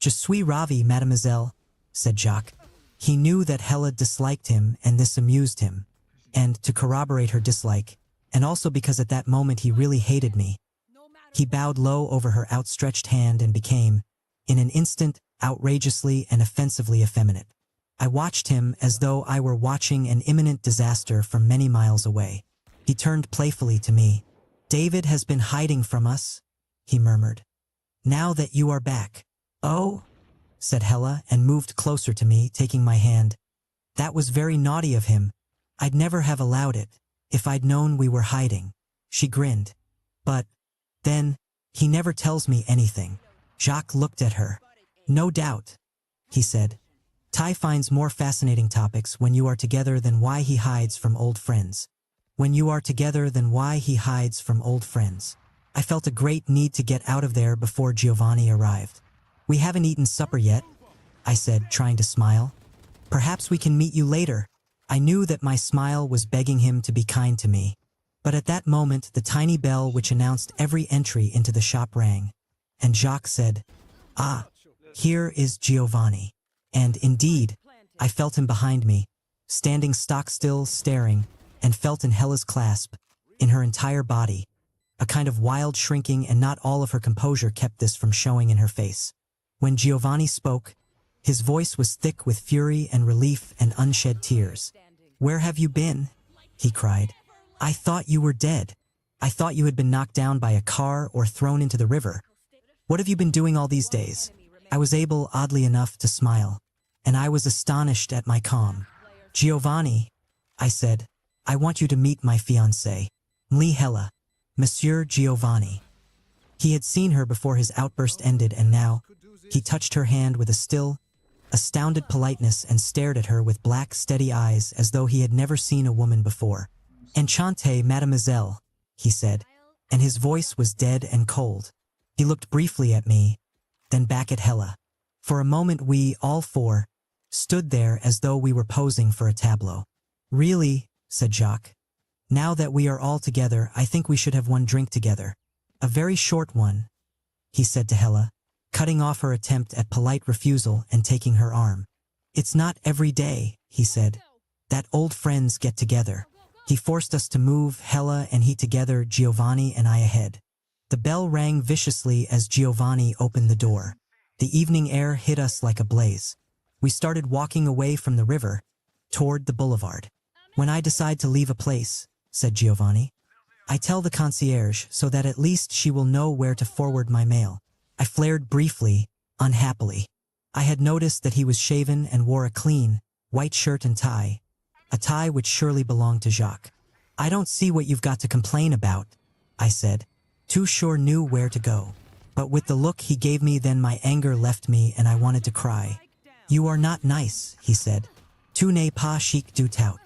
Je suis ravi, mademoiselle, said Jacques. He knew that Hella disliked him and this amused him. And to corroborate her dislike, and also because at that moment he really hated me, he bowed low over her outstretched hand and became, in an instant, outrageously and offensively effeminate. I watched him as though I were watching an imminent disaster from many miles away. He turned playfully to me. "David has been hiding from us," he murmured. "Now that you are back." "Oh," said Hella and moved closer to me, taking my hand. "That was very naughty of him. I'd never have allowed it, if I'd known we were hiding." She grinned. "But, then, he never tells me anything." Jacques looked at her. "No doubt," he said. "Ty finds more fascinating topics when you are together than why he hides from old friends. When you are together than why he hides from old friends." I felt a great need to get out of there before Giovanni arrived. "We haven't eaten supper yet," I said, trying to smile. "Perhaps we can meet you later." I knew that my smile was begging him to be kind to me. But at that moment, the tiny bell which announced every entry into the shop rang, and Jacques said, "Ah, here is Giovanni." And indeed, I felt him behind me, standing stock still, staring, and felt in Hella's clasp, in her entire body. A kind of wild shrinking, and not all of her composure kept this from showing in her face. When Giovanni spoke, his voice was thick with fury and relief and unshed tears. "Where have you been?" he cried. "I thought you were dead. I thought you had been knocked down by a car or thrown into the river. What have you been doing all these days?" I was able, oddly enough, to smile, and I was astonished at my calm. "Giovanni," I said, "I want you to meet my fiancé, Mli Hella, Monsieur Giovanni." He had seen her before his outburst ended, and now, he touched her hand with a still, astounded politeness and stared at her with black, steady eyes as though he had never seen a woman before. "Enchante, mademoiselle," he said, and his voice was dead and cold. He looked briefly at me, then back at Hella. For a moment we, all four, stood there as though we were posing for a tableau. "Really," said Jacques, "now that we are all together, I think we should have one drink together. A very short one," he said to Hella, cutting off her attempt at polite refusal and taking her arm. "It's not every day," he said, "that old friends get together." He forced us to move, Hella and he together, Giovanni and I ahead. The bell rang viciously as Giovanni opened the door. The evening air hit us like a blaze. We started walking away from the river, toward the boulevard. "When I decide to leave a place," said Giovanni, "I tell the concierge so that at least she will know where to forward my mail." I flared briefly, unhappily. I had noticed that he was shaven and wore a clean, white shirt and tie, a tie which surely belonged to Jacques. "I don't see what you've got to complain about," I said, too sure knew where to go. But with the look he gave me, then my anger left me and I wanted to cry. "You are not nice," he said. "Tu n'es pas chic du tout."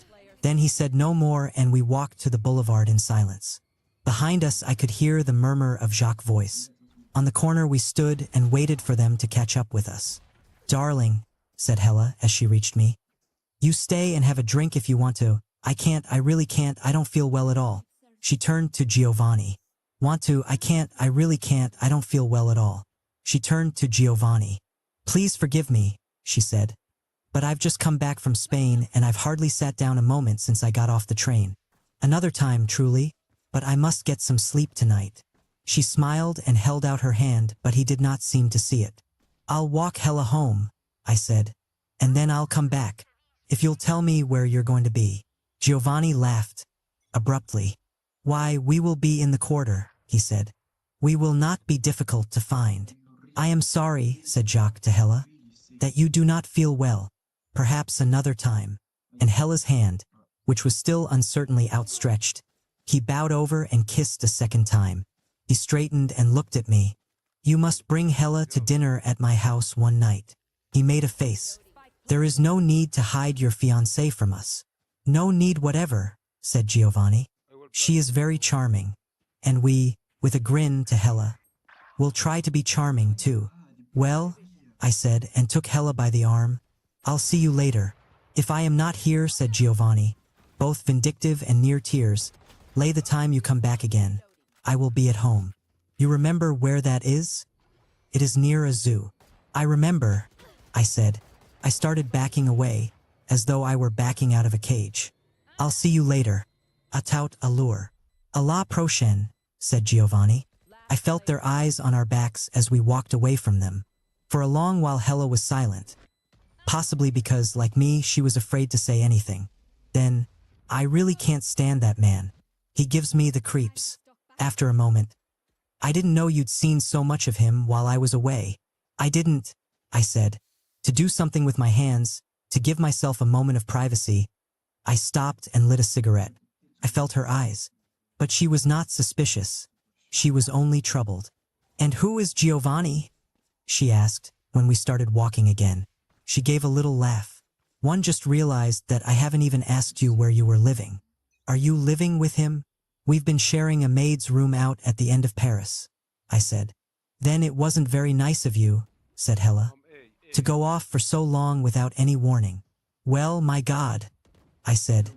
Then he said no more and we walked to the boulevard in silence. Behind us I could hear the murmur of Jacques' voice. On the corner we stood and waited for them to catch up with us. "Darling," said Hella as she reached me, "you stay and have a drink if you want to." "I can't, I really can't, I don't feel well at all." She turned to Giovanni. "Want to? I can't, I really can't, I don't feel well at all." She turned to Giovanni. "Please forgive me," she said, "but I've just come back from Spain and I've hardly sat down a moment since I got off the train. Another time, truly, but I must get some sleep tonight." She smiled and held out her hand, but he did not seem to see it. "I'll walk Hella home," I said, "and then I'll come back, if you'll tell me where you're going to be." Giovanni laughed, abruptly. "Why, we will be in the quarter," he said. "We will not be difficult to find." "I am sorry," said Jacques to Hella, "that you do not feel well. Perhaps another time." And Hella's hand, which was still uncertainly outstretched, he bowed over and kissed a second time. He straightened and looked at me. "You must bring Hella to dinner at my house one night." He made a face. "There is no need to hide your fiancée from us." "No need whatever," said Giovanni. "She is very charming. And we," with a grin to Hella, "will try to be charming too." "Well," I said and took Hella by the arm, "I'll see you later." "If I am not here," said Giovanni, both vindictive and near tears, "lay the time you come back again. I will be at home. You remember where that is?" "It is near a zoo." "I remember," I said. I started backing away, as though I were backing out of a cage. "I'll see you later. À tout à l'heure." "À la prochaine," said Giovanni. I felt their eyes on our backs as we walked away from them. For a long while Hella was silent, possibly because, like me, she was afraid to say anything. Then, I really can't stand that man. He gives me the creeps. After a moment, I didn't know you'd seen so much of him while I was away. I didn't, I said. To do something with my hands, to give myself a moment of privacy, I stopped and lit a cigarette. I felt her eyes. But she was not suspicious. She was only troubled. And who is Giovanni? She asked, when we started walking again. She gave a little laugh. One just realized that I haven't even asked you where you were living. Are you living with him? We've been sharing a maid's room out at the end of Paris, I said. Then it wasn't very nice of you, said Hella, to go off for so long without any warning. Well, my God, I said.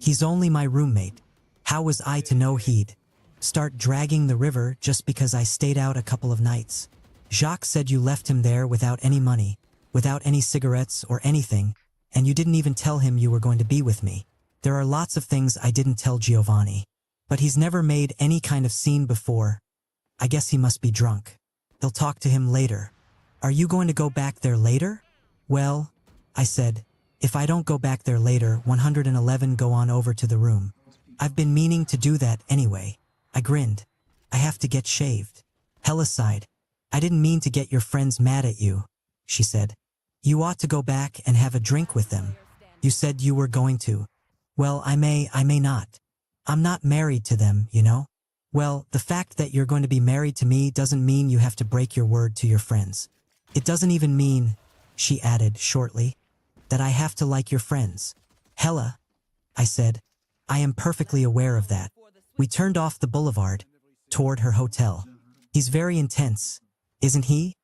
He's only my roommate. How was I to know he'd start dragging the river just because I stayed out a couple of nights? Jacques said you left him there without any money, without any cigarettes or anything, and you didn't even tell him you were going to be with me. There are lots of things I didn't tell Giovanni, but he's never made any kind of scene before. I guess he must be drunk. They'll talk to him later. Are you going to go back there later? Well, I said, if I don't go back there later, 111 go on over to the room. I've been meaning to do that anyway. I grinned. I have to get shaved. Hella sighed. I didn't mean to get your friends mad at you, she said. You ought to go back and have a drink with them. You said you were going to. Well, I may not. I'm not married to them, you know? Well, the fact that you're going to be married to me doesn't mean you have to break your word to your friends. It doesn't even mean, she added shortly, that I have to like your friends. Hella, I said, I am perfectly aware of that. We turned off the boulevard, toward her hotel. He's very intense, isn't he?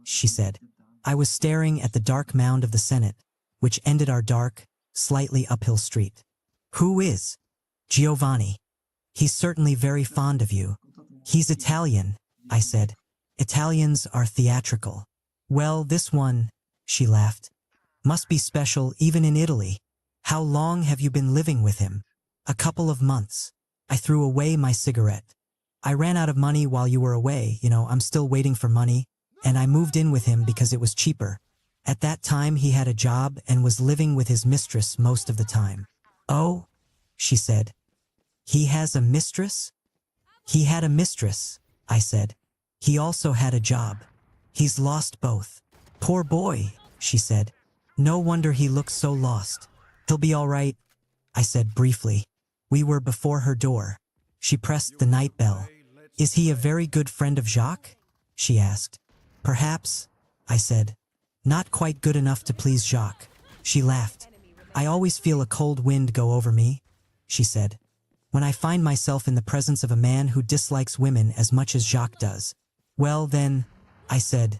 She said. I was staring at the dark mound of the Senate, which ended our dark, slightly uphill street. Who is? Giovanni. He's certainly very fond of you. He's Italian, I said. Italians are theatrical. Well, this one, she laughed, must be special even in Italy. How long have you been living with him? A couple of months. I threw away my cigarette. I ran out of money while you were away, I'm still waiting for money, and I moved in with him because it was cheaper. At that time he had a job and was living with his mistress most of the time. Oh, she said. He has a mistress? He had a mistress, I said. He also had a job. He's lost both. Poor boy, she said. No wonder he looks so lost. He'll be all right, I said briefly. We were before her door. She pressed the night bell. Is he a very good friend of Jacques? She asked. Perhaps, I said. Not quite good enough to please Jacques. She laughed. I always feel a cold wind go over me, she said, when I find myself in the presence of a man who dislikes women as much as Jacques does. Well then, I said,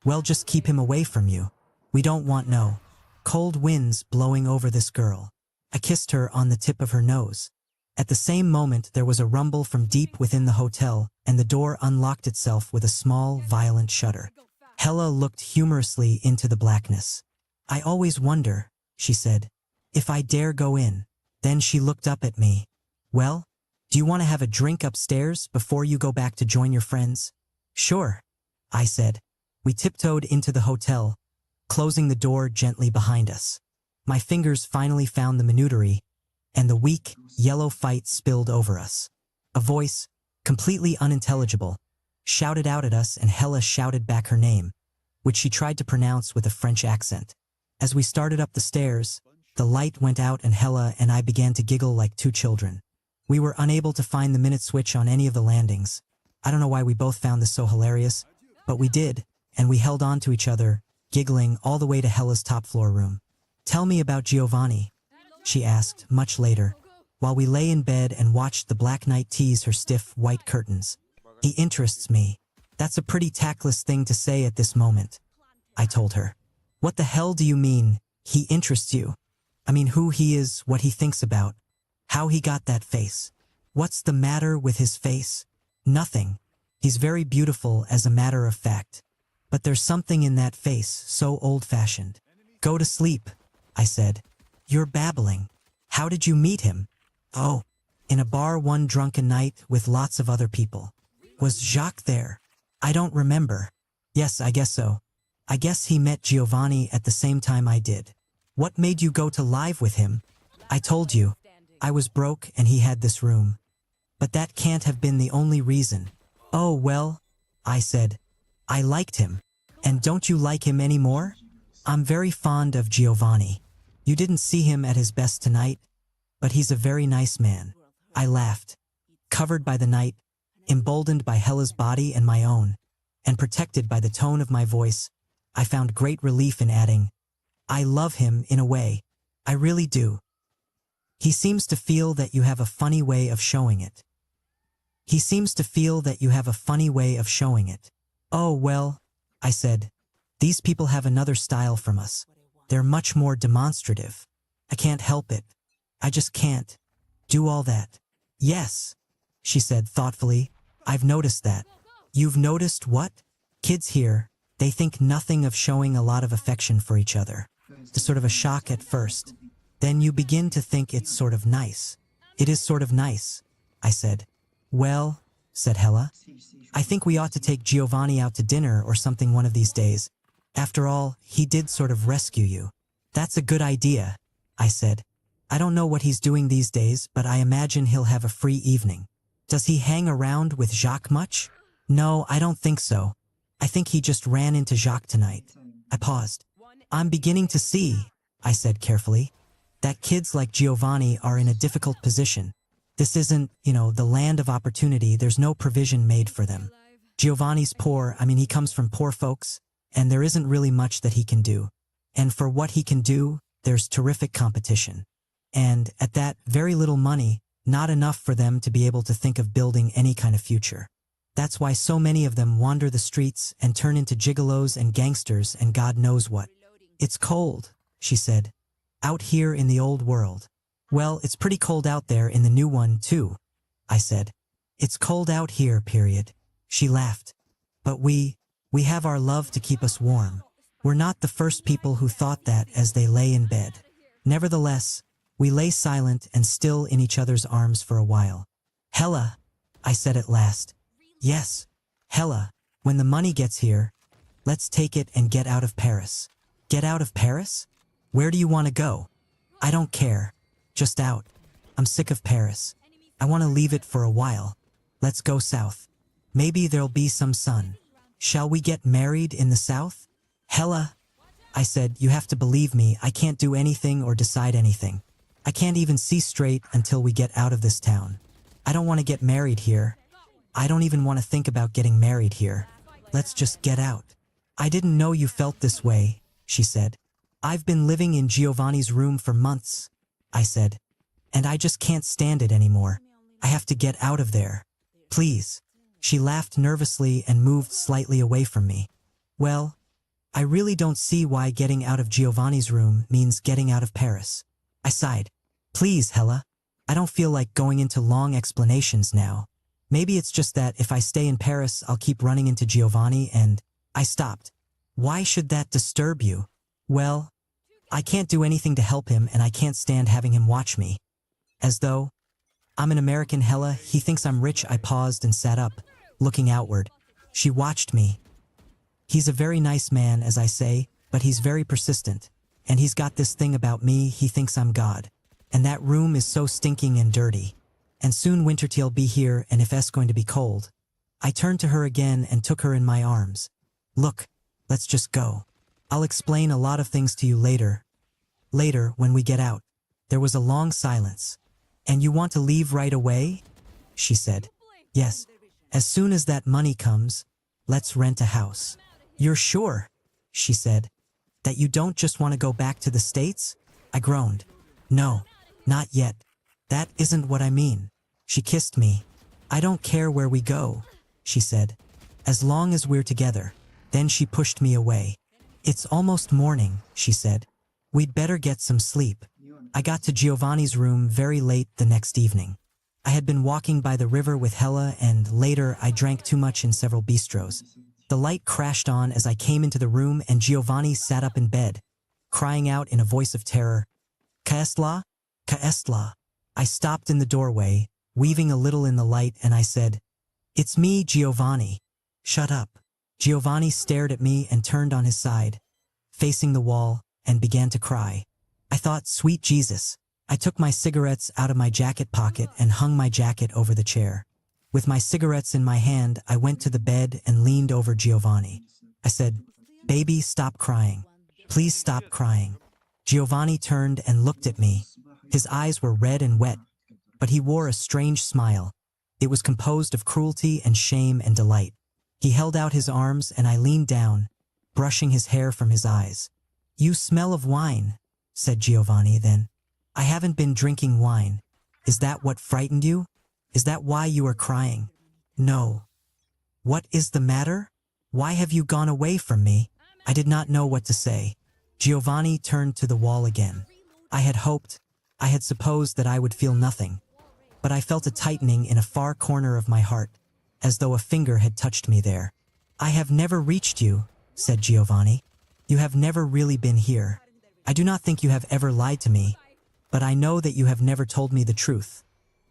well, just keep him away from you. We don't want no cold winds blowing over this girl. I kissed her on the tip of her nose. At the same moment there was a rumble from deep within the hotel, and the door unlocked itself with a small, violent shudder. Hella looked humorously into the blackness. I always wonder, she said, if I dare go in. Then she looked up at me. Well, do you want to have a drink upstairs before you go back to join your friends? Sure, I said. We tiptoed into the hotel, closing the door gently behind us. My fingers finally found the minuterie, and the weak, yellow fight spilled over us. A voice, completely unintelligible, shouted out at us, and Hella shouted back her name, which she tried to pronounce with a French accent. As we started up the stairs, the light went out and Hella and I began to giggle like two children. We were unable to find the minute switch on any of the landings. I don't know why we both found this so hilarious, but we did, and we held on to each other, giggling all the way to Hella's top-floor room. Tell me about Giovanni, she asked much later, while we lay in bed and watched the black night tease her stiff, white curtains. He interests me. That's a pretty tactless thing to say at this moment, I told her. What the hell do you mean, he interests you? I mean who he is, what he thinks about, how he got that face. What's the matter with his face? Nothing. He's very beautiful as a matter of fact. But there's something in that face so old-fashioned. Go to sleep, I said. You're babbling. How did you meet him? Oh, in a bar one drunken night with lots of other people. Was Jacques there? I don't remember. Yes, I guess so. I guess he met Giovanni at the same time I did. What made you go to live with him? I told you. I was broke and he had this room. But that can't have been the only reason. Oh, well, I said. I liked him. And don't you like him anymore? I'm very fond of Giovanni. You didn't see him at his best tonight, but he's a very nice man. I laughed. Covered by the night, emboldened by Hella's body and my own, and protected by the tone of my voice, I found great relief in adding, I love him in a way. I really do. He seems to feel that you have a funny way of showing it. He seems to feel that you have a funny way of showing it. Oh, well, I said, these people have another style from us. They're much more demonstrative. I can't help it. I just can't do all that. Yes, she said thoughtfully. I've noticed that. You've noticed what? Kids here, they think nothing of showing a lot of affection for each other. It's sort of a shock at first. Then you begin to think it's sort of nice. It is sort of nice, I said. Well, said Hella, I think we ought to take Giovanni out to dinner or something one of these days. After all, he did sort of rescue you. That's a good idea, I said. I don't know what he's doing these days, but I imagine he'll have a free evening. Does he hang around with Jacques much? No, I don't think so. I think he just ran into Jacques tonight. I paused. I'm beginning to see, I said carefully, that kids like Giovanni are in a difficult position. This isn't, the land of opportunity. There's no provision made for them. Giovanni's poor. He comes from poor folks, and there isn't really much that he can do. And for what he can do, there's terrific competition. And at that, very little money, not enough for them to be able to think of building any kind of future. That's why so many of them wander the streets and turn into gigolos and gangsters and God knows what. It's cold, she said, out here in the old world. Well, it's pretty cold out there in the new one, too, I said. It's cold out here, period. She laughed. But we have our love to keep us warm. We're not the first people who thought that as they lay in bed. Nevertheless, we lay silent and still in each other's arms for a while. Hella, I said at last. Yes, Hella, when the money gets here, let's take it and get out of Paris. Get out of Paris? Where do you want to go? I don't care. Just out. I'm sick of Paris. I want to leave it for a while. Let's go south. Maybe there'll be some sun. Shall we get married in the south? Hella, I said, you have to believe me. I can't do anything or decide anything. I can't even see straight until we get out of this town. I don't want to get married here. I don't even want to think about getting married here. Let's just get out. I didn't know you felt this way, she said. I've been living in Giovanni's room for months, I said, and I just can't stand it anymore. I have to get out of there. Please. She laughed nervously and moved slightly away from me. Well, I really don't see why getting out of Giovanni's room means getting out of Paris. I sighed. Please, Hella. I don't feel like going into long explanations now. Maybe it's just that if I stay in Paris, I'll keep running into Giovanni and... I stopped. Why should that disturb you? Well, I can't do anything to help him and I can't stand having him watch me. As though I'm an American, Hella, he thinks I'm rich. I paused and sat up, looking outward. She watched me. He's a very nice man, as I say, but he's very persistent. And he's got this thing about me, he thinks I'm God. And that room is so stinking and dirty. And soon winter'll be here and if it's going to be cold. I turned to her again and took her in my arms. Look, let's just go. I'll explain a lot of things to you later. Later, when we get out. There was a long silence. And you want to leave right away? She said. Yes. As soon as that money comes, let's rent a house. You're sure, she said, that you don't just want to go back to the States? I groaned. No, not yet. That isn't what I mean. She kissed me. I don't care where we go, she said, as long as we're together. Then she pushed me away. It's almost morning, she said. We'd better get some sleep. I got to Giovanni's room very late the next evening. I had been walking by the river with Hella and later I drank too much in several bistros. The light crashed on as I came into the room and Giovanni sat up in bed, crying out in a voice of terror, Kaestla? Kaestla. I stopped in the doorway, weaving a little in the light, and I said, It's me, Giovanni. Shut up. Giovanni stared at me and turned on his side, facing the wall, and began to cry. I thought, sweet Jesus. I took my cigarettes out of my jacket pocket and hung my jacket over the chair. With my cigarettes in my hand, I went to the bed and leaned over Giovanni. I said, baby, stop crying. Please stop crying. Giovanni turned and looked at me. His eyes were red and wet, but he wore a strange smile. It was composed of cruelty and shame and delight. He held out his arms and I leaned down, brushing his hair from his eyes. You smell of wine, said Giovanni then. I haven't been drinking wine. Is that what frightened you? Is that why you are crying? No. What is the matter? Why have you gone away from me? I did not know what to say. Giovanni turned to the wall again. I had hoped, I had supposed that I would feel nothing. But I felt a tightening in a far corner of my heart, as though a finger had touched me there. I have never reached you, said Giovanni. You have never really been here. I do not think you have ever lied to me, but I know that you have never told me the truth.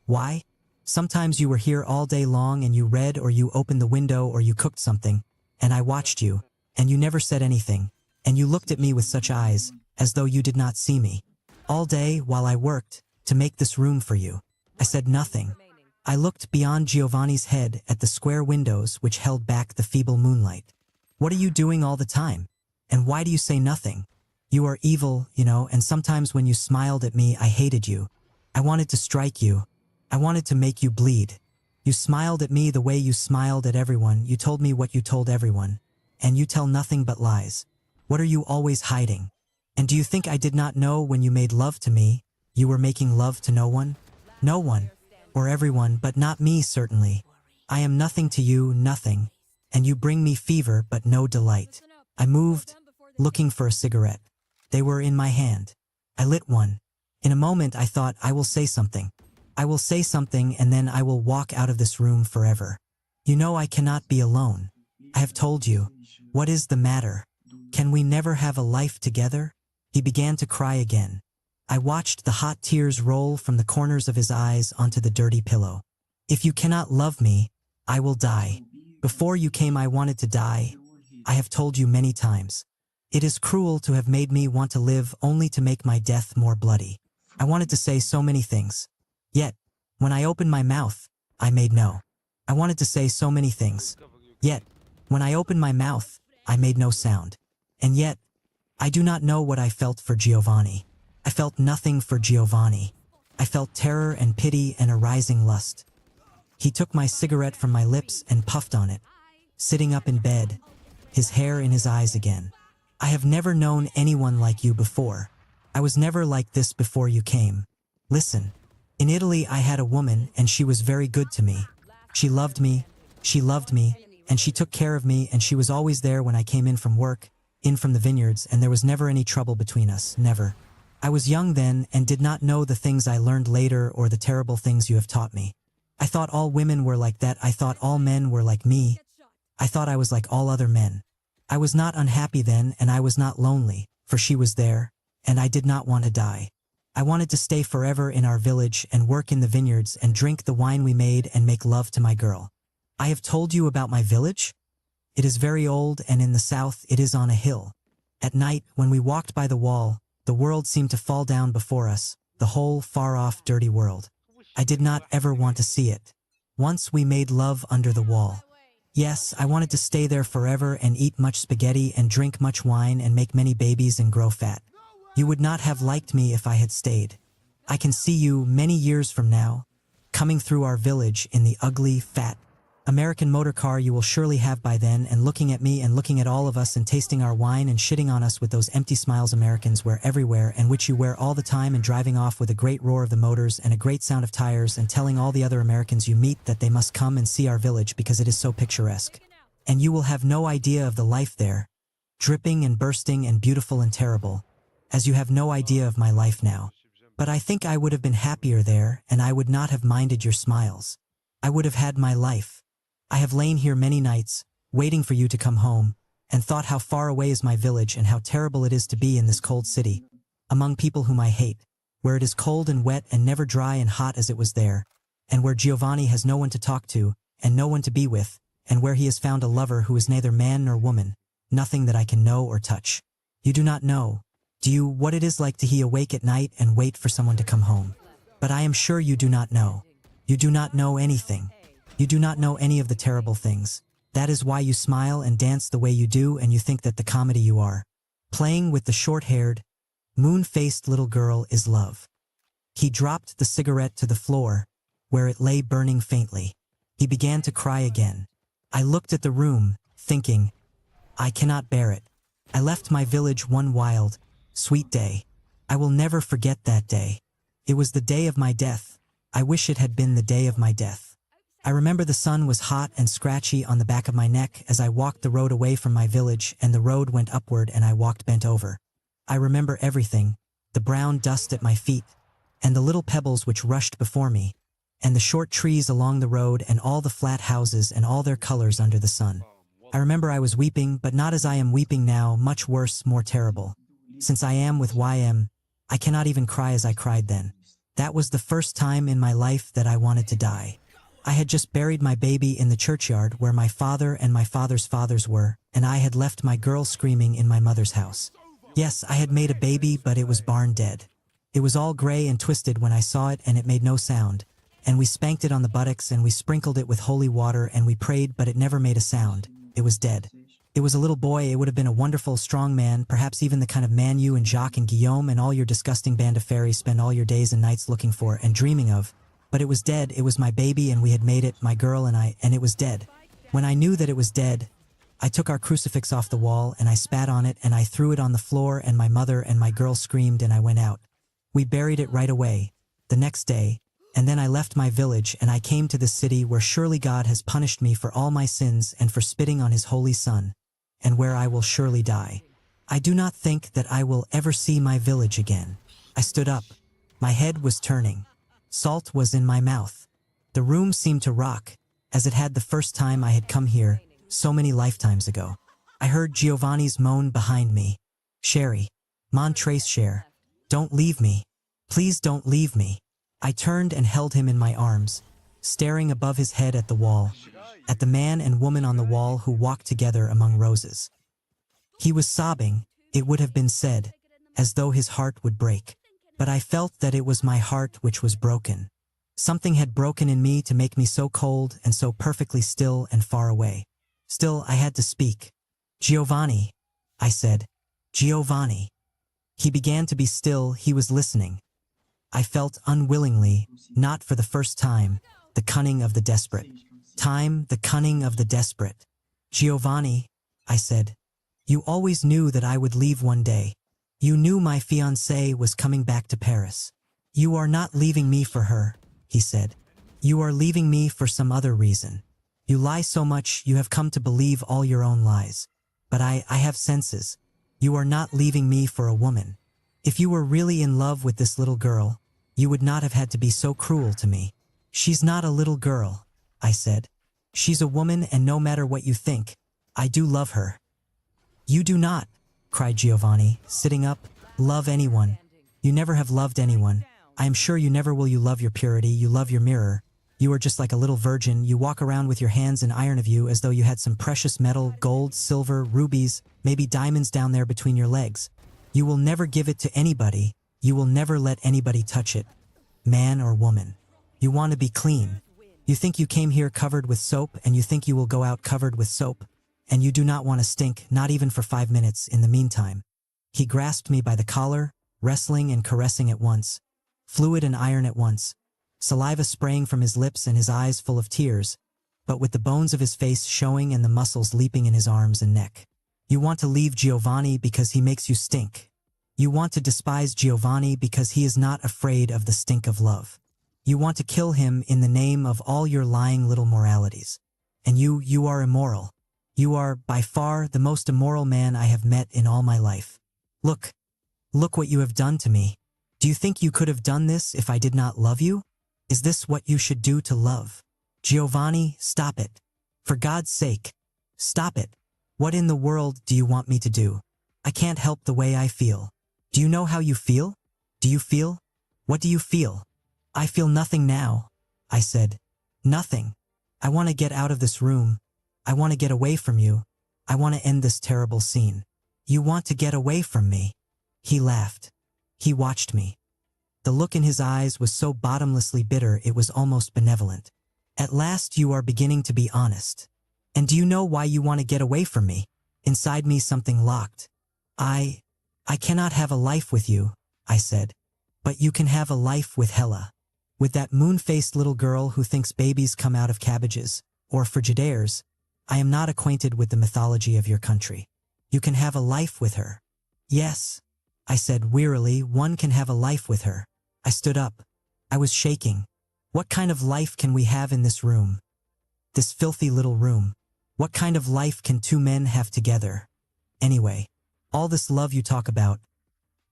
Why? Sometimes you were here all day long and you read or you opened the window or you cooked something, and I watched you, and you never said anything, and you looked at me with such eyes, as though you did not see me. All day while I worked to make this room for you, I said nothing. I looked beyond Giovanni's head at the square windows which held back the feeble moonlight. What are you doing all the time? And why do you say nothing? You are evil, you know, and sometimes when you smiled at me, I hated you. I wanted to strike you. I wanted to make you bleed. You smiled at me the way you smiled at everyone. You told me what you told everyone. And you tell nothing but lies. What are you always hiding? And do you think I did not know when you made love to me, you were making love to no one? No one. Or everyone, but not me, certainly. I am nothing to you, nothing. And you bring me fever, but no delight. I moved, looking for a cigarette. They were in my hand. I lit one. In a moment I thought, I will say something. I will say something and then I will walk out of this room forever. You know I cannot be alone. I have told you. What is the matter? Can we never have a life together? He began to cry again. I watched the hot tears roll from the corners of his eyes onto the dirty pillow. If you cannot love me, I will die. Before you came I wanted to die. I have told you many times. It is cruel to have made me want to live only to make my death more bloody. I wanted to say so many things. Yet, when I opened my mouth, I made no. I wanted to say so many things. Yet, when I opened my mouth, I made no sound. And yet, I do not know what I felt for Giovanni. I felt nothing for Giovanni. I felt terror and pity and a rising lust. He took my cigarette from my lips and puffed on it, sitting up in bed, his hair in his eyes again. I have never known anyone like you before. I was never like this before you came. Listen, in Italy I had a woman and she was very good to me. She loved me, and she took care of me and she was always there when I came in from work, in from the vineyards, and there was never any trouble between us, never. I was young then and did not know the things I learned later or the terrible things you have taught me. I thought all women were like that. I thought all men were like me. I thought I was like all other men. I was not unhappy then and I was not lonely, for she was there, and I did not want to die. I wanted to stay forever in our village and work in the vineyards and drink the wine we made and make love to my girl. I have told you about my village? It is very old and in the south it is on a hill. At night, when we walked by the wall, the world seemed to fall down before us, the whole far-off dirty world. I did not ever want to see it. Once we made love under the wall. Yes, I wanted to stay there forever and eat much spaghetti and drink much wine and make many babies and grow fat. You would not have liked me if I had stayed. I can see you many years from now, coming through our village in the ugly, fat, American motor car you will surely have by then, and looking at me and looking at all of us and tasting our wine and shitting on us with those empty smiles Americans wear everywhere and which you wear all the time, and driving off with a great roar of the motors and a great sound of tires and telling all the other Americans you meet that they must come and see our village because it is so picturesque. And you will have no idea of the life there, dripping and bursting and beautiful and terrible, as you have no idea of my life now. But I think I would have been happier there and I would not have minded your smiles. I would have had my life. I have lain here many nights, waiting for you to come home, and thought how far away is my village and how terrible it is to be in this cold city, among people whom I hate, where it is cold and wet and never dry and hot as it was there, and where Giovanni has no one to talk to, and no one to be with, and where he has found a lover who is neither man nor woman, nothing that I can know or touch. You do not know, do you, what it is like to he awake at night and wait for someone to come home? But I am sure you do not know. You do not know anything. You do not know any of the terrible things. That is why you smile and dance the way you do, and you think that the comedy you are playing with the short-haired, moon-faced little girl is love. He dropped the cigarette to the floor, where it lay burning faintly. He began to cry again. I looked at the room, thinking, I cannot bear it. I left my village one wild, sweet day. I will never forget that day. It was the day of my death. I wish it had been the day of my death. I remember the sun was hot and scratchy on the back of my neck as I walked the road away from my village, and the road went upward and I walked bent over. I remember everything, the brown dust at my feet, and the little pebbles which rushed before me, and the short trees along the road and all the flat houses and all their colors under the sun. I remember I was weeping, but not as I am weeping now, much worse, more terrible. Since I am with YM, I cannot even cry as I cried then. That was the first time in my life that I wanted to die. I had just buried my baby in the churchyard where my father and my father's fathers were, and I had left my girl screaming in my mother's house. Yes, I had made a baby, but it was barn dead. It was all gray and twisted when I saw it, and it made no sound. And we spanked it on the buttocks, and we sprinkled it with holy water, and we prayed, but it never made a sound. It was dead. It was a little boy. It would have been a wonderful, strong man, perhaps even the kind of man you and Jacques and Guillaume and all your disgusting band of fairies spend all your days and nights looking for and dreaming of. But it was dead. It was my baby, and we had made it, my girl and I, and it was dead. When I knew that it was dead, I took our crucifix off the wall, and I spat on it, and I threw it on the floor, and my mother and my girl screamed, and I went out. We buried it right away, the next day, and then I left my village, and I came to this city where surely God has punished me for all my sins and for spitting on his holy son, and where I will surely die. I do not think that I will ever see my village again. I stood up. My head was turning. Salt was in my mouth. The room seemed to rock, as it had the first time I had come here, so many lifetimes ago. I heard Giovanni's moan behind me. Sherry, mon trace cher, don't leave me. Please don't leave me. I turned and held him in my arms, staring above his head at the wall, at the man and woman on the wall who walked together among roses. He was sobbing, it would have been said, as though his heart would break. But I felt that it was my heart which was broken. Something had broken in me to make me so cold and so perfectly still and far away. Still, I had to speak. Giovanni, I said. Giovanni. He began to be still. He was listening. I felt unwillingly, not for the first time, the cunning of the desperate. The cunning of the desperate. Giovanni, I said. You always knew that I would leave one day. You knew my fiancée was coming back to Paris. You are not leaving me for her, he said. You are leaving me for some other reason. You lie so much you have come to believe all your own lies. But I have senses. You are not leaving me for a woman. If you were really in love with this little girl, you would not have had to be so cruel to me. She's not a little girl, I said. She's a woman, and no matter what you think, I do love her. You do not, cried Giovanni, sitting up. Love anyone. You never have loved anyone. I am sure you never will. You love your purity. You love your mirror. You are just like a little virgin. You walk around with your hands in iron of you as though you had some precious metal, gold, silver, rubies, maybe diamonds down there between your legs. You will never give it to anybody. You will never let anybody touch it, man or woman. You want to be clean. You think you came here covered with soap, and you think you will go out covered with soap. And you do not want to stink, not even for 5 minutes in the meantime. He grasped me by the collar, wrestling and caressing at once. Fluid and iron at once. Saliva spraying from his lips and his eyes full of tears, but with the bones of his face showing and the muscles leaping in his arms and neck. You want to leave Giovanni because he makes you stink. You want to despise Giovanni because he is not afraid of the stink of love. You want to kill him in the name of all your lying little moralities. And you are immoral. You are, by far, the most immoral man I have met in all my life. Look what you have done to me. Do you think you could have done this if I did not love you? Is this what you should do to love? Giovanni, stop it. For God's sake, stop it. What in the world do you want me to do? I can't help the way I feel. Do you know how you feel? Do you feel? What do you feel? I feel nothing now, I said. Nothing. I want to get out of this room. I want to get away from you. I want to end this terrible scene. You want to get away from me? He laughed. He watched me. The look in his eyes was so bottomlessly bitter it was almost benevolent. At last you are beginning to be honest. And do you know why you want to get away from me? Inside me something locked. I cannot have a life with you, I said. But you can have a life with Hella. With that moon-faced little girl who thinks babies come out of cabbages, or Frigidaires. I am not acquainted with the mythology of your country. You can have a life with her. Yes, I said wearily, one can have a life with her. I stood up. I was shaking. What kind of life can we have in this room? This filthy little room. What kind of life can two men have together? Anyway, all this love you talk about,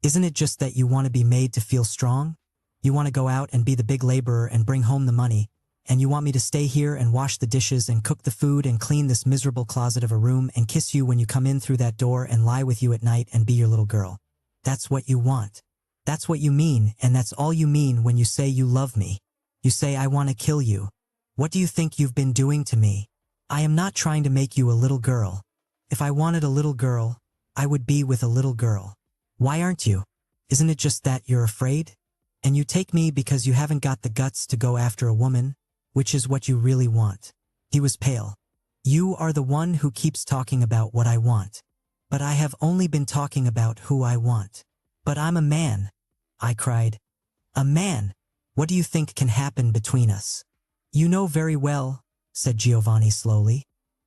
isn't it just that you want to be made to feel strong? You want to go out and be the big laborer and bring home the money, and you want me to stay here and wash the dishes and cook the food and clean this miserable closet of a room and kiss you when you come in through that door and lie with you at night and be your little girl. That's what you want. That's what you mean, and that's all you mean when you say you love me. You say I want to kill you. What do you think you've been doing to me? I am not trying to make you a little girl. If I wanted a little girl, I would be with a little girl. Why aren't you? Isn't it just that you're afraid? And you take me because you haven't got the guts to go after a woman, which is what you really want. He was pale. You are the one who keeps talking about what I want. But I have only been talking about who I want. But I'm a man, I cried. A man? What do you think can happen between us? You know very well, said Giovanni slowly.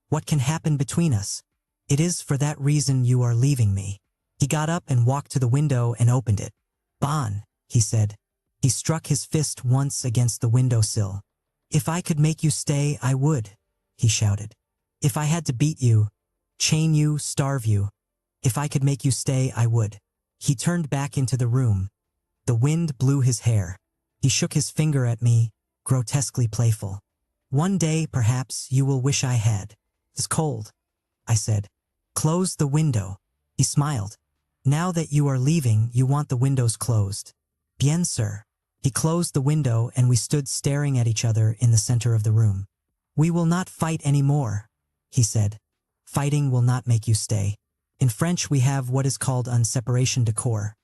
What can happen between us? It is for that reason you are leaving me. He got up and walked to the window and opened it. Bon, he said. He struck his fist once against the windowsill. If I could make you stay, I would, he shouted. If I had to beat you, chain you, starve you. If I could make you stay, I would. He turned back into the room. The wind blew his hair. He shook his finger at me, grotesquely playful. One day, perhaps, you will wish I had. It's cold, I said. Close the window. He smiled. Now that you are leaving, you want the windows closed. Bien, sir. He closed the window and we stood staring at each other in the center of the room. We will not fight any more, he said. Fighting will not make you stay. In French we have what is called un séparation de corps.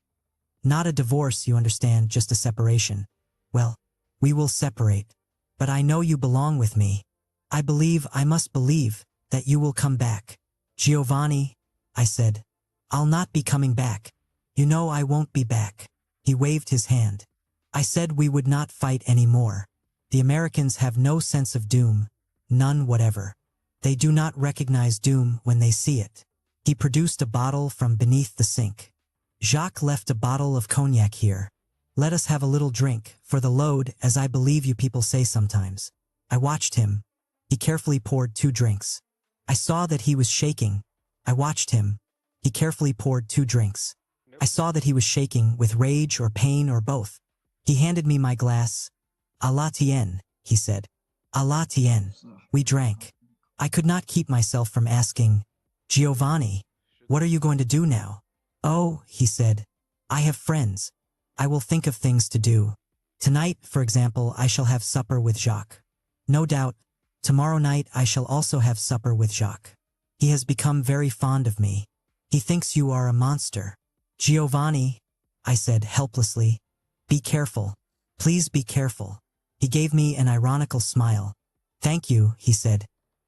Not a divorce, you understand, just a separation. Well, we will separate. But I know you belong with me. I must believe, that you will come back. Giovanni, I said. I'll not be coming back. You know I won't be back. He waved his hand. I said we would not fight any more. The Americans have no sense of doom. None whatever. They do not recognize doom when they see it. He produced a bottle from beneath the sink. Jacques left a bottle of cognac here. Let us have a little drink, for the load, as I believe you people say sometimes. I watched him. He carefully poured 2 drinks. I saw that he was shaking. I watched him. He carefully poured 2 drinks. I saw that he was shaking with rage or pain or both. He handed me my glass. À la tienne, he said. À la tienne. We drank. I could not keep myself from asking, Giovanni, what are you going to do now? Oh, he said, I have friends. I will think of things to do. Tonight, for example, I shall have supper with Jacques. No doubt, tomorrow night I shall also have supper with Jacques. He has become very fond of me. He thinks you are a monster. Giovanni, I said helplessly, be careful. Please be careful. He gave me an ironical smile. Thank you, he said.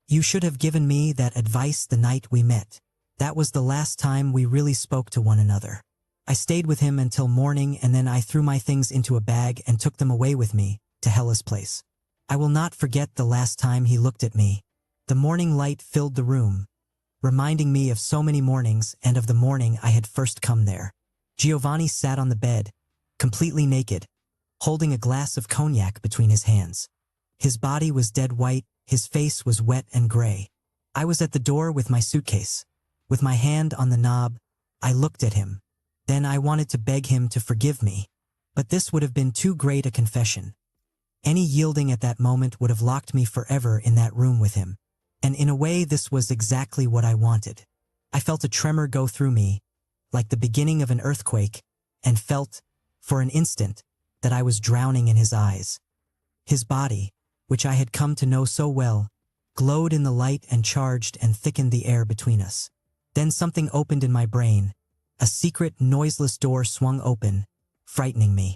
You should have given me that advice the night we met. That was the last time we really spoke to one another. I stayed with him until morning and then I threw my things into a bag and took them away with me, to Hella's place. I will not forget the last time he looked at me. The morning light filled the room, reminding me of so many mornings and of the morning I had first come there. Giovanni sat on the bed, completely naked, holding a glass of cognac between his hands. His body was dead white, his face was wet and gray. I was at the door with my suitcase. With my hand on the knob, I looked at him. Then I wanted to beg him to forgive me. But this would have been too great a confession. Any yielding at that moment would have locked me forever in that room with him. And in a way this was exactly what I wanted. I felt a tremor go through me, like the beginning of an earthquake, and felt, for an instant, that I was drowning in his eyes. His body, which I had come to know so well, glowed in the light and charged and thickened the air between us. Then something opened in my brain. A secret, noiseless door swung open, frightening me.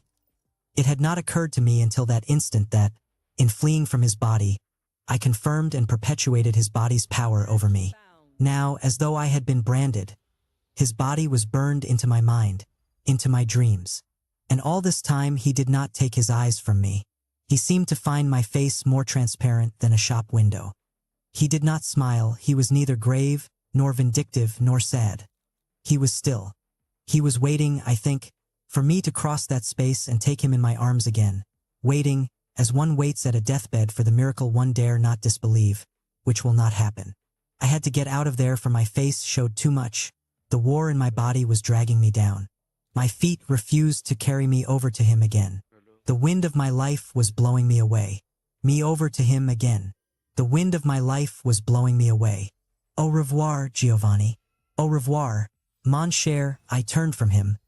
It had not occurred to me until that instant that, in fleeing from his body, I confirmed and perpetuated his body's power over me. Now, as though I had been branded, his body was burned into my mind, into my dreams. And all this time he did not take his eyes from me. He seemed to find my face more transparent than a shop window. He did not smile. He was neither grave, nor vindictive, nor sad. He was still. He was waiting, I think, for me to cross that space and take him in my arms again. Waiting, as one waits at a deathbed for the miracle one dare not disbelieve, which will not happen. I had to get out of there, for my face showed too much. The war in my body was dragging me down. My feet refused to carry me over to him again. The wind of my life was blowing me away. Me over to him again. The wind of my life was blowing me away. Au revoir, Giovanni. Au revoir, mon cher. I turned from him,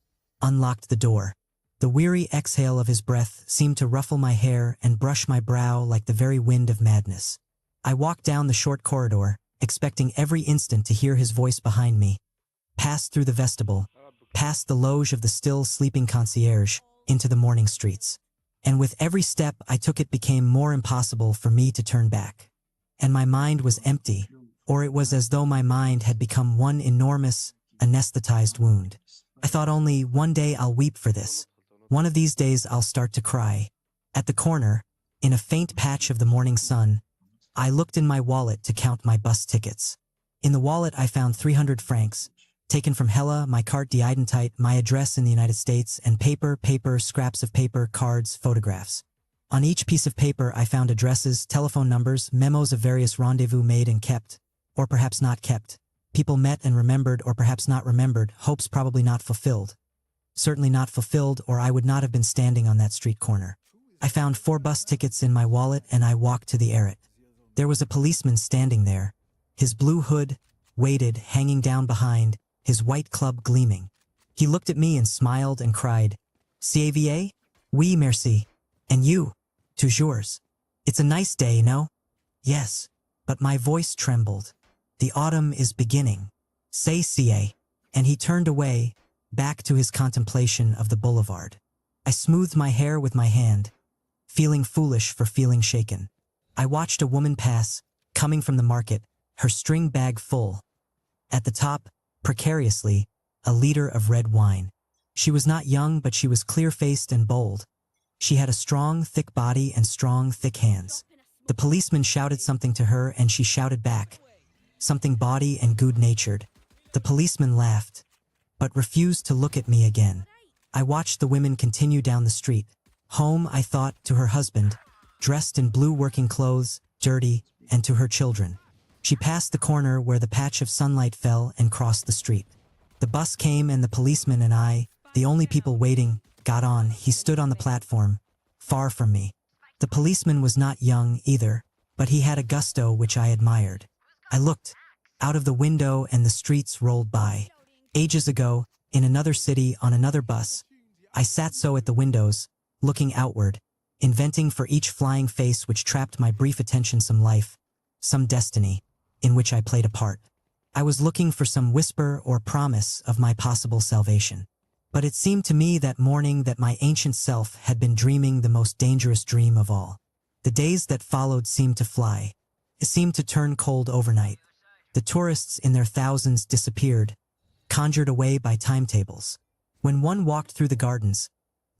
unlocked the door. The weary exhale of his breath seemed to ruffle my hair and brush my brow like the very wind of madness. I walked down the short corridor, expecting every instant to hear his voice behind me. Passed through the vestibule, past the loge of the still sleeping concierge, into the morning streets. And with every step I took it became more impossible for me to turn back. And my mind was empty, or it was as though my mind had become one enormous, anesthetized wound. I thought only, one day I'll weep for this. One of these days I'll start to cry. At the corner, in a faint patch of the morning sun, I looked in my wallet to count my bus tickets. In the wallet I found 300 francs, taken from Hella, my carte d'identité, my address in the United States, and paper, scraps of paper, cards, photographs. On each piece of paper I found addresses, telephone numbers, memos of various rendezvous made and kept, or perhaps not kept. People met and remembered, or perhaps not remembered, hopes probably not fulfilled. Certainly not fulfilled, or I would not have been standing on that street corner. I found 4 bus tickets in my wallet and I walked to the Arret. There was a policeman standing there, his blue hood, weighted, hanging down behind, his white club gleaming. He looked at me and smiled and cried, "Ça? Oui, merci. And you? Toujours. It's a nice day, no?" Yes, but my voice trembled. The autumn is beginning. C'est ça. And he turned away, back to his contemplation of the boulevard. I smoothed my hair with my hand, feeling foolish for feeling shaken. I watched a woman pass, coming from the market, her string bag full. At the top, precariously, a liter of red wine. She was not young, but she was clear-faced and bold. She had a strong, thick body and strong, thick hands. The policeman shouted something to her and she shouted back, something bawdy and good-natured. The policeman laughed, but refused to look at me again. I watched the women continue down the street. Home, I thought, to her husband, dressed in blue working clothes, dirty, and to her children. She passed the corner where the patch of sunlight fell and crossed the street. The bus came and the policeman and I, the only people waiting, got on. He stood on the platform, far from me. The policeman was not young either, but he had a gusto which I admired. I looked out of the window and the streets rolled by. Ages ago, in another city on another bus, I sat so at the windows, looking outward, inventing for each flying face which trapped my brief attention some life, some destiny, in which I played a part. I was looking for some whisper or promise of my possible salvation. But it seemed to me that morning that my ancient self had been dreaming the most dangerous dream of all. The days that followed seemed to fly. It seemed to turn cold overnight. The tourists in their thousands disappeared, conjured away by timetables. When one walked through the gardens,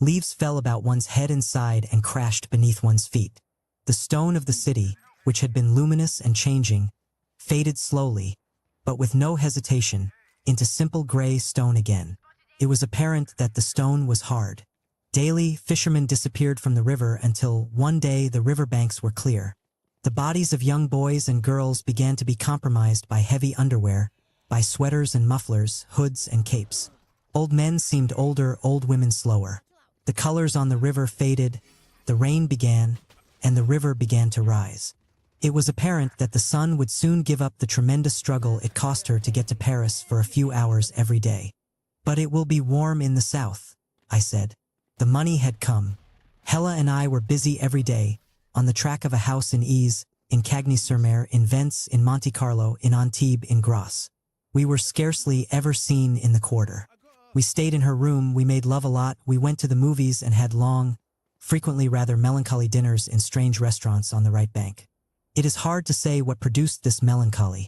leaves fell about one's head and side and crashed beneath one's feet. The stone of the city, which had been luminous and changing, faded slowly, but with no hesitation, into simple gray stone again. It was apparent that the stone was hard. Daily, fishermen disappeared from the river until one day the riverbanks were clear. The bodies of young boys and girls began to be compromised by heavy underwear, by sweaters and mufflers, hoods and capes. Old men seemed older, old women slower. The colors on the river faded, the rain began, and the river began to rise. It was apparent that the sun would soon give up the tremendous struggle it cost her to get to Paris for a few hours every day. "But it will be warm in the south," I said. The money had come. Hella and I were busy every day, on the track of a house in Ease, in Cagny-sur-Mer, in Vence, in Monte Carlo, in Antibes, in Grasse. We were scarcely ever seen in the quarter. We stayed in her room, we made love a lot, we went to the movies and had long, frequently rather melancholy dinners in strange restaurants on the right bank. It is hard to say what produced this melancholy,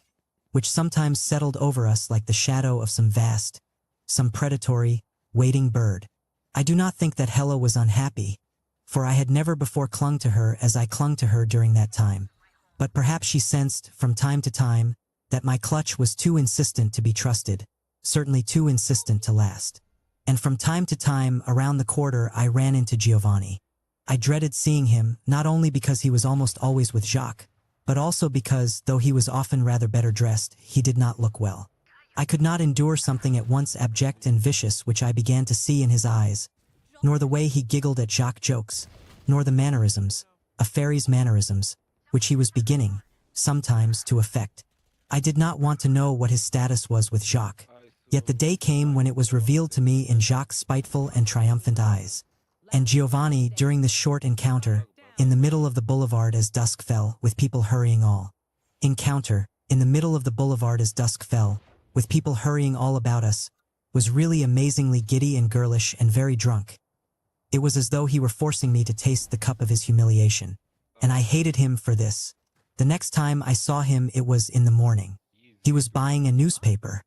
which sometimes settled over us like the shadow of some vast, some predatory, waiting bird. I do not think that Hella was unhappy, for I had never before clung to her as I clung to her during that time. But perhaps she sensed, from time to time, that my clutch was too insistent to be trusted, certainly too insistent to last. And from time to time, around the quarter, I ran into Giovanni. I dreaded seeing him, not only because he was almost always with Jacques, but also because, though he was often rather better dressed, he did not look well. I could not endure something at once abject and vicious which I began to see in his eyes, nor the way he giggled at Jacques' jokes, nor the mannerisms, a fairy's mannerisms, which he was beginning, sometimes, to affect. I did not want to know what his status was with Jacques, yet the day came when it was revealed to me in Jacques' spiteful and triumphant eyes. And Giovanni, during this short encounter, in the middle of the boulevard as dusk fell, with people hurrying all. Encounter, in the middle of the boulevard as dusk fell, with people hurrying all about us, was really amazingly giddy and girlish and very drunk. It was as though he were forcing me to taste the cup of his humiliation, and I hated him for this. The next time I saw him it was in the morning. He was buying a newspaper.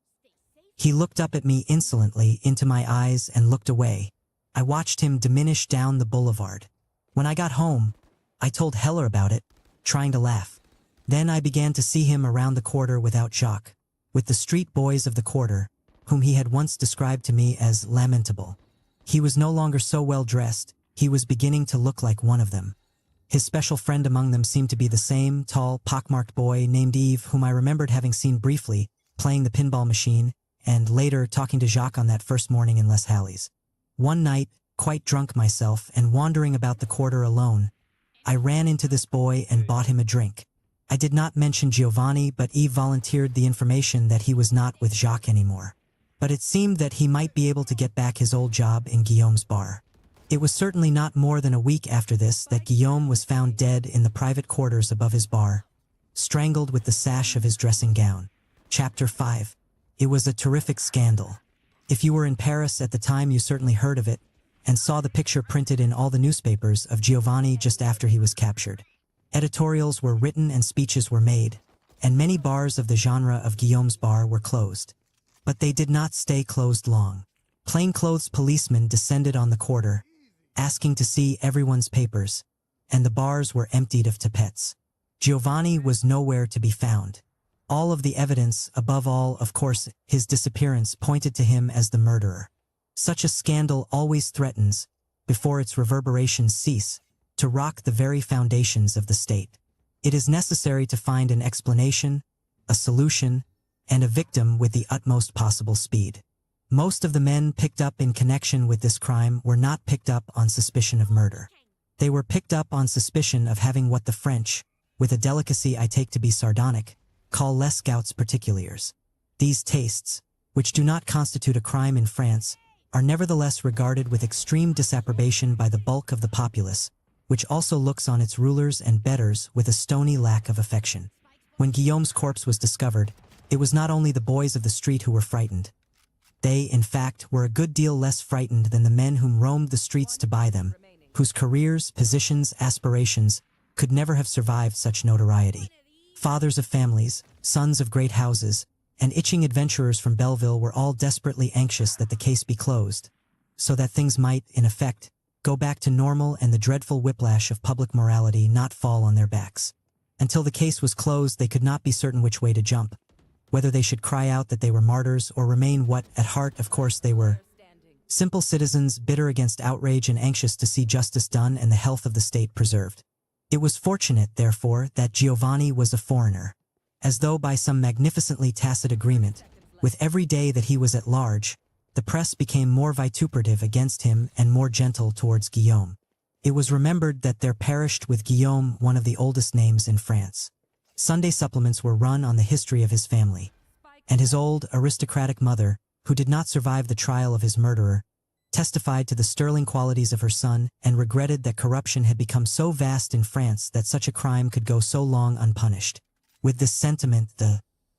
He looked up at me insolently into my eyes and looked away. I watched him diminish down the boulevard. When I got home, I told Heller about it, trying to laugh. Then I began to see him around the quarter without Jacques, with the street boys of the quarter, whom he had once described to me as lamentable. He was no longer so well dressed, he was beginning to look like one of them. His special friend among them seemed to be the same tall, pockmarked boy named Yves, whom I remembered having seen briefly, playing the pinball machine, and later talking to Jacques on that first morning in Les Halles. One night, quite drunk myself and wandering about the quarter alone, I ran into this boy and bought him a drink. I did not mention Giovanni, but Yves volunteered the information that he was not with Jacques anymore. But it seemed that he might be able to get back his old job in Guillaume's bar. It was certainly not more than a week after this that Guillaume was found dead in the private quarters above his bar, strangled with the sash of his dressing gown. Chapter 5. It was a terrific scandal. If you were in Paris at the time, you certainly heard of it, and saw the picture printed in all the newspapers of Giovanni just after he was captured. Editorials were written and speeches were made, and many bars of the genre of Guillaume's bar were closed. But they did not stay closed long. Plainclothes policemen descended on the quarter, asking to see everyone's papers, and the bars were emptied of tapettes. Giovanni was nowhere to be found. All of the evidence, above all, of course, his disappearance, pointed to him as the murderer. Such a scandal always threatens, before its reverberations cease, to rock the very foundations of the state. It is necessary to find an explanation, a solution, and a victim with the utmost possible speed. Most of the men picked up in connection with this crime were not picked up on suspicion of murder. They were picked up on suspicion of having what the French, with a delicacy I take to be sardonic, call les goûts particuliers. These tastes, which do not constitute a crime in France, are nevertheless regarded with extreme disapprobation by the bulk of the populace, which also looks on its rulers and betters with a stony lack of affection. When Guillaume's corpse was discovered, it was not only the boys of the street who were frightened. They, in fact, were a good deal less frightened than the men whom roamed the streets to buy them, whose careers, positions, aspirations could never have survived such notoriety. Fathers of families, sons of great houses, and itching adventurers from Belleville were all desperately anxious that the case be closed, so that things might, in effect, go back to normal and the dreadful whiplash of public morality not fall on their backs. Until the case was closed, they could not be certain which way to jump, whether they should cry out that they were martyrs or remain what, at heart, of course, they were. Simple citizens, bitter against outrage and anxious to see justice done and the health of the state preserved. It was fortunate, therefore, that Giovanni was a foreigner. As though by some magnificently tacit agreement, with every day that he was at large, the press became more vituperative against him and more gentle towards Guillaume. It was remembered that there perished with Guillaume one of the oldest names in France. Sunday supplements were run on the history of his family, and his old, aristocratic mother, who did not survive the trial of his murderer, testified to the sterling qualities of her son, and regretted that corruption had become so vast in France that such a crime could go so long unpunished. With this sentiment,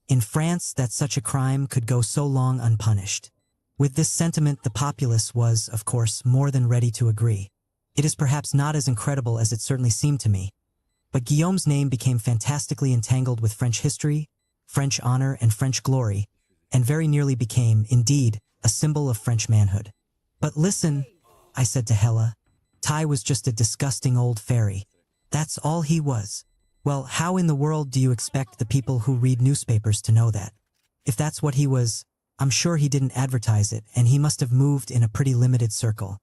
in France that such a crime could go so long unpunished. With this sentiment, the populace was, of course, more than ready to agree. It is perhaps not as incredible as it certainly seemed to me, but Guillaume's name became fantastically entangled with French history, French honor, and French glory, and very nearly became, indeed, a symbol of French manhood. But listen, I said to Hella, Ty was just a disgusting old fairy. That's all he was. Well, how in the world do you expect the people who read newspapers to know that? If that's what he was, I'm sure he didn't advertise it, and he must have moved in a pretty limited circle.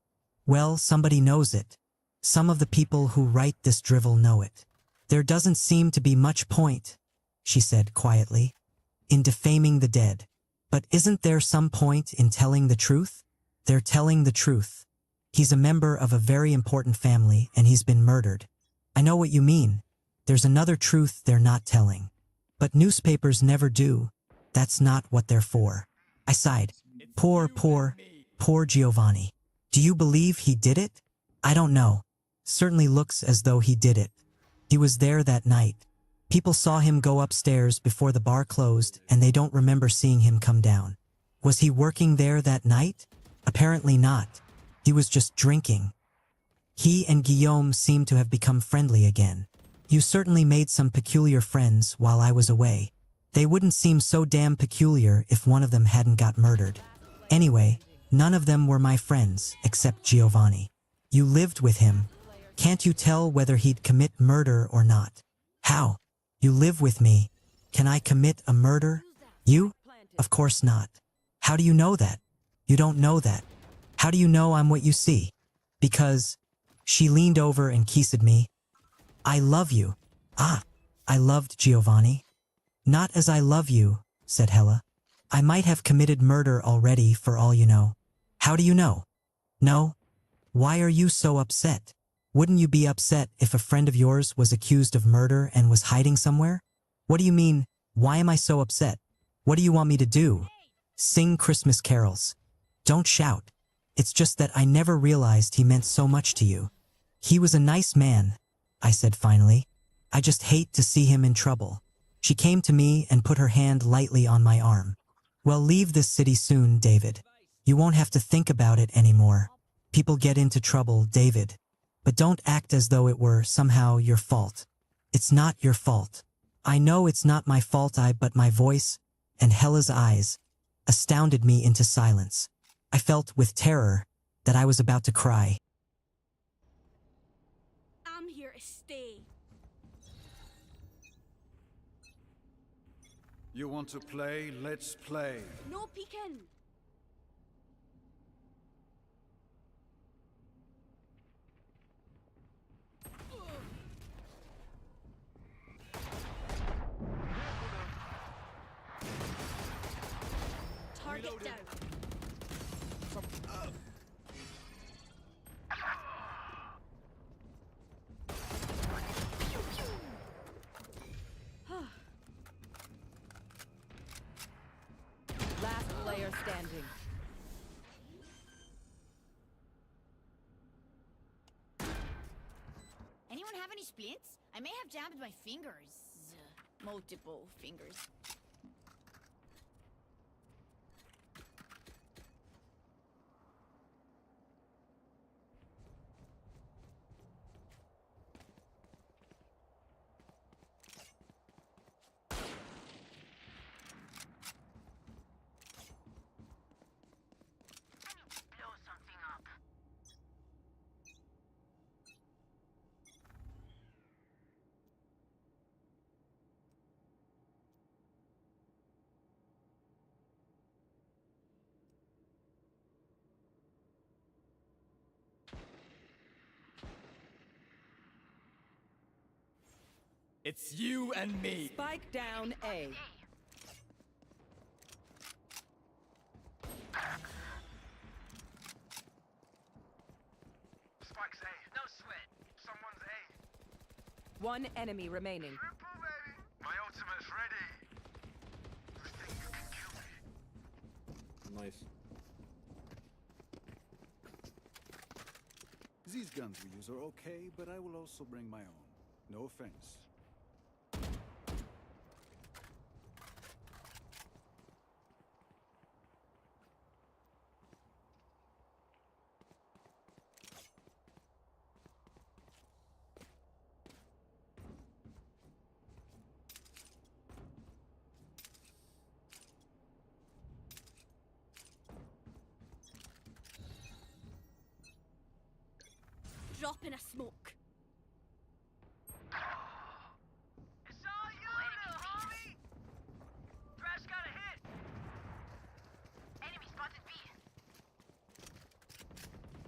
Well, somebody knows it. Some of the people who write this drivel know it. There doesn't seem to be much point, she said quietly, in defaming the dead. But isn't there some point in telling the truth? They're telling the truth. He's a member of a very important family, and he's been murdered. I know what you mean. There's another truth they're not telling. But newspapers never do. That's not what they're for. I sighed. Poor Giovanni. Do you believe he did it? I don't know. Certainly looks as though he did it. He was there that night. People saw him go upstairs before the bar closed, and they don't remember seeing him come down. Was he working there that night? Apparently not. He was just drinking. He and Guillaume seemed to have become friendly again. You certainly made some peculiar friends while I was away. They wouldn't seem so damn peculiar if one of them hadn't got murdered. Anyway, none of them were my friends, except Giovanni. You lived with him. Can't you tell whether he'd commit murder or not? How? You live with me. Can I commit a murder? You? Of course not. How do you know that? You don't know that. How do you know I'm what you see? Because she leaned over and kissed me. I love you. Ah, I loved Giovanni. Not as I love you, said Hella. I might have committed murder already for all you know. How do you know? No. Why are you so upset? Wouldn't you be upset if a friend of yours was accused of murder and was hiding somewhere? What do you mean, why am I so upset? What do you want me to do? Sing Christmas carols. Don't shout. It's just that I never realized he meant so much to you. He was a nice man, I said finally. I just hate to see him in trouble. She came to me and put her hand lightly on my arm. Well, leave this city soon, David. You won't have to think about it anymore. People get into trouble, David. But don't act as though it were somehow your fault. It's not your fault. I know it's not my fault, but my voice and Hella's eyes astounded me into silence. I felt with terror that I was about to cry. I'm here to stay. You want to play? Let's play. No peeking. Target down. Last player standing. Anyone have any splints? I may have jammed my fingers. Multiple fingers. It's you and me. Spike down A. Spike's A. No sweat. Someone's A. One enemy remaining. Triple, baby. My ultimate's ready. You think you can kill me? Nice. These guns we use are okay, but I will also bring my own. No offense. Drop in a smoke. It's all you, little homie! Thrash got a hit! Enemy spotted B.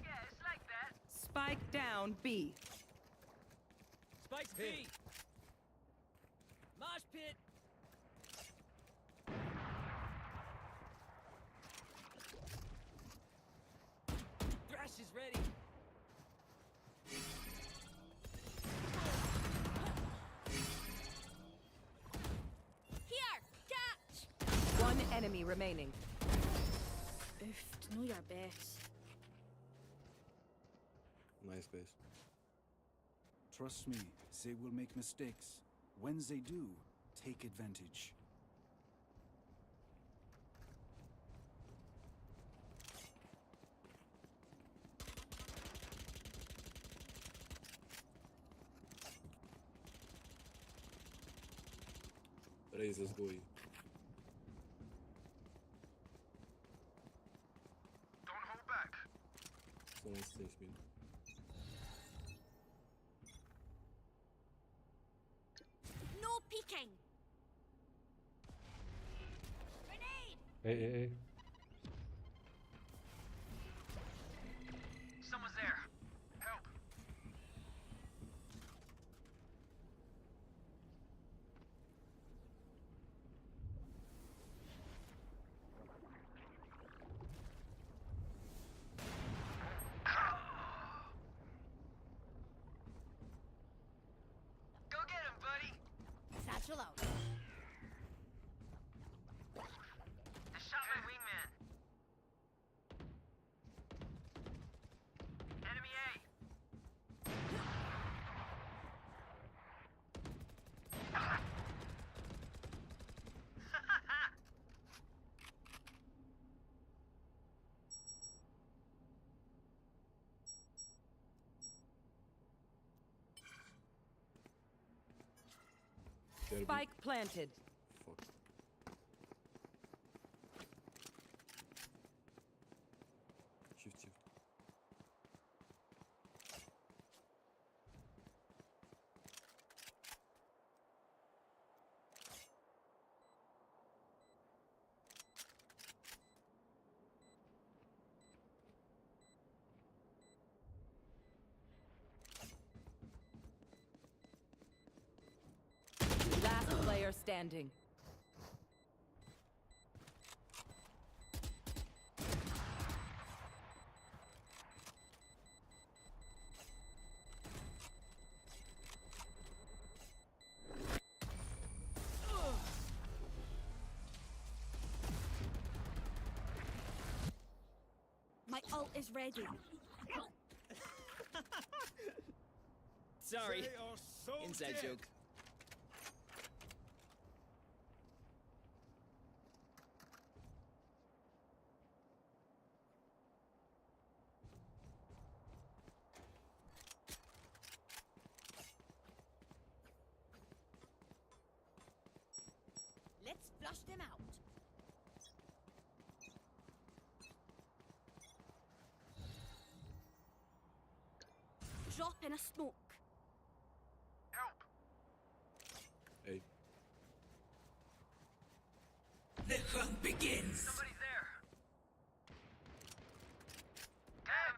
Yeah, it's like that. Spike down B. Spike's B. Mosh pit. Thrash is ready. Here, catch! One enemy remaining. Oof, know your best. Nice base. Trust me, they will make mistakes. When they do, take advantage. Razor's boy. Don't hold back. Someone stinks me. No peeking. Grenade! Hey. Someone's there. Help. Go get him, buddy. Satchel out. I shot my wingman. Enemy A. Spike planted. Fuck. Shift. Last player standing. My ult is ready. Sorry. They are so Inside dead. joke. Let's flush them out. Drop in a smoke. Help. Hey. The hunt begins. Somebody's there. Dead.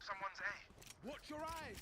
Someone's A. Watch your eyes!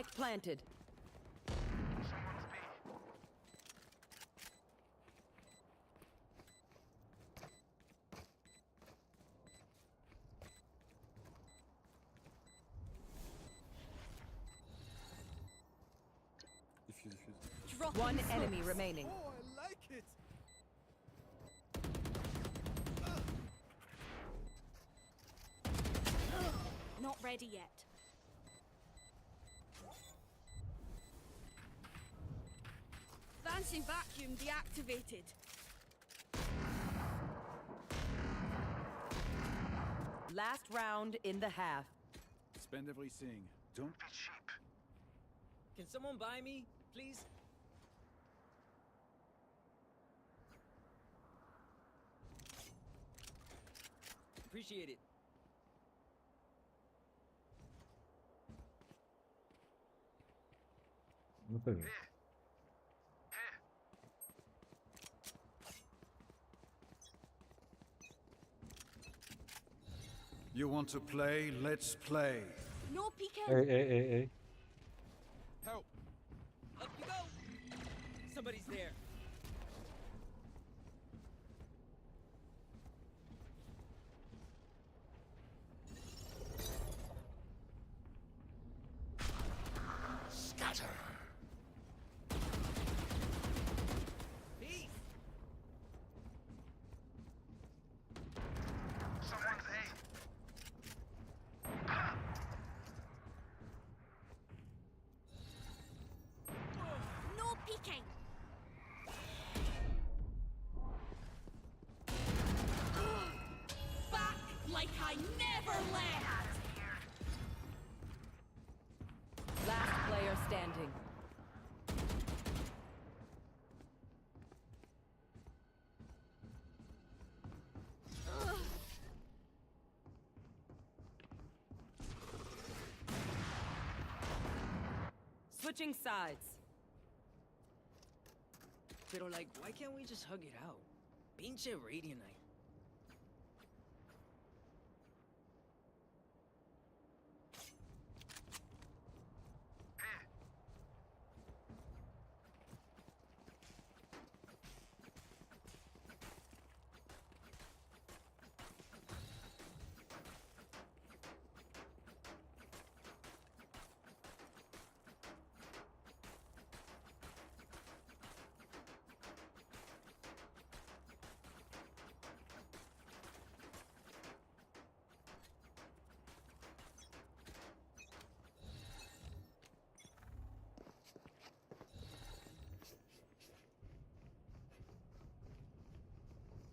Spike planted. Defuse, defuse. Drop One in enemy smokes. remaining. Oh, I like it. Not ready yet. Advancing vacuum deactivated. Last round in the half. Spend everything. Don't be cheap. Can someone buy me, please? Appreciate it. Nothing. You want to play? Let's play. No peeking. Hey. Help. Up you go. Somebody's there. Scatter. Peace. Someone's A. No peeking. Back like I never left. Last player standing. Switching sides. Pero like, why can't we just hug it out? Pinche Radianite.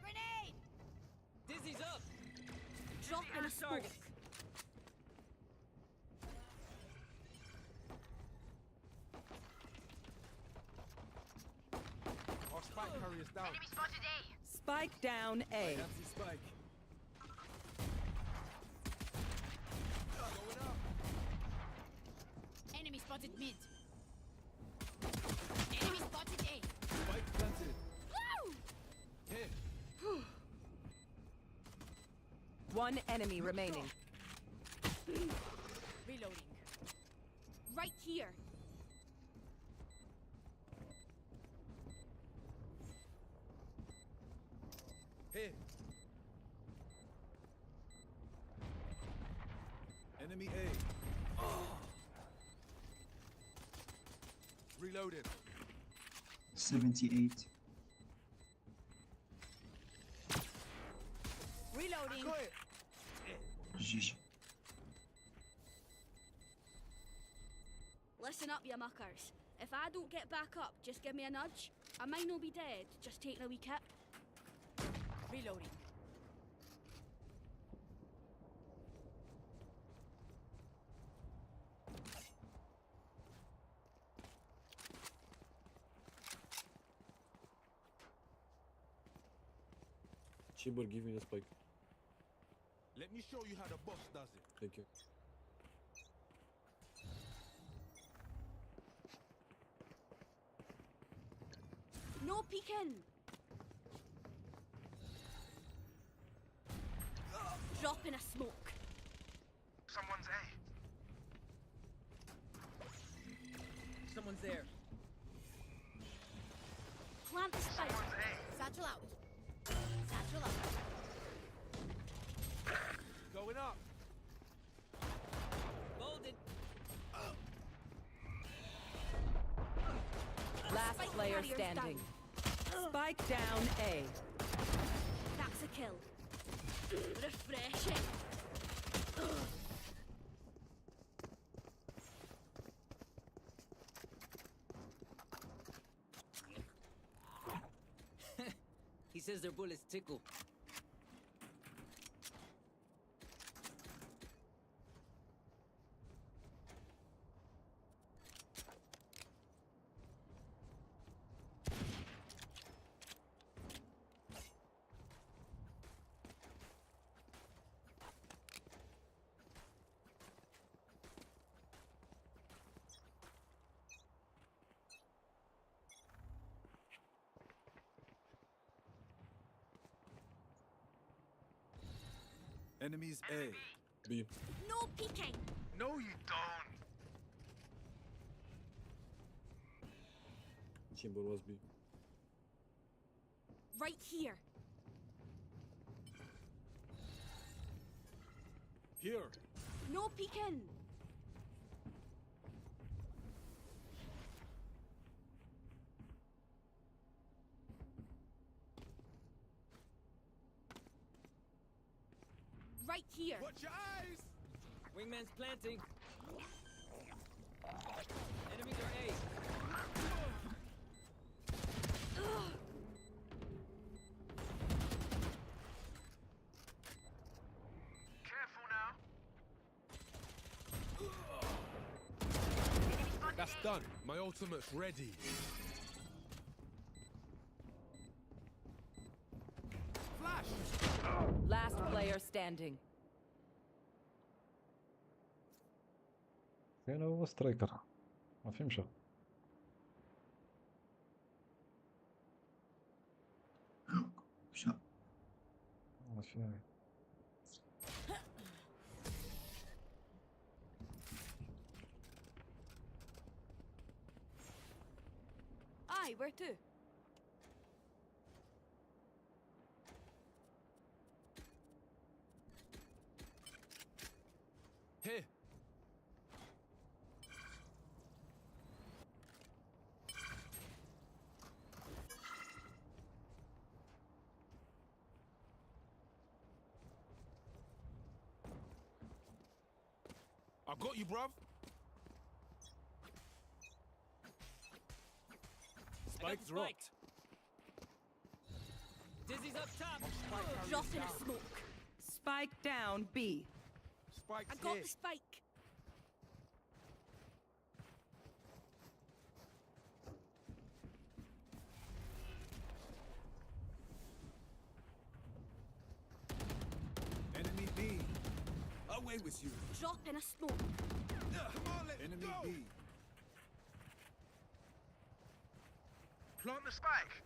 Grenade! Dizzy's up. Drop in a Target. smoke. Our spike carrier's down. Enemy spotted A. Spike down A. That's the spike. Going up. Enemy spotted mid. Enemy spotted A. Spike planted. Woo! Hit. One enemy remaining. Reloading. Right here. Hit. Enemy A. Reloaded. 78. Reloading. Got it. GG. Listen up, you muckers. If I don't get back up, just give me a nudge. I might not be dead, just taking a wee kip. Reloading. Chibur, give me the spike. Let me show you how the boss does it. Thank you. No peeking. Drop in a smoke. Someone's A. Someone's there. Plant the spike. Satchel out. Satchel out. Going up. Folded. Last Spike player carrier's standing. down. Spike down A. That's a kill. Refreshing. He says their bullets tickle. Enemies A. B. No peeking. No, you don't. Chamber was B. Right here. Here. No peeking. Right here. Watch your eyes. Wingman's planting. Enemies are A. Careful now. That's done. My ultimate's ready. Flash. Last player standing. فين هو سترايكر؟ ما في مشى. شا ما في. Aye, where to? Here. I got you, bruv. Spike dropped. Dizzy's up top. Drop in a smoke. Spike down B. Spike's I got here. the spike. Enemy B. Away with you. Drop in a smoke. Come on, let's Enemy go. B. Plant the spike.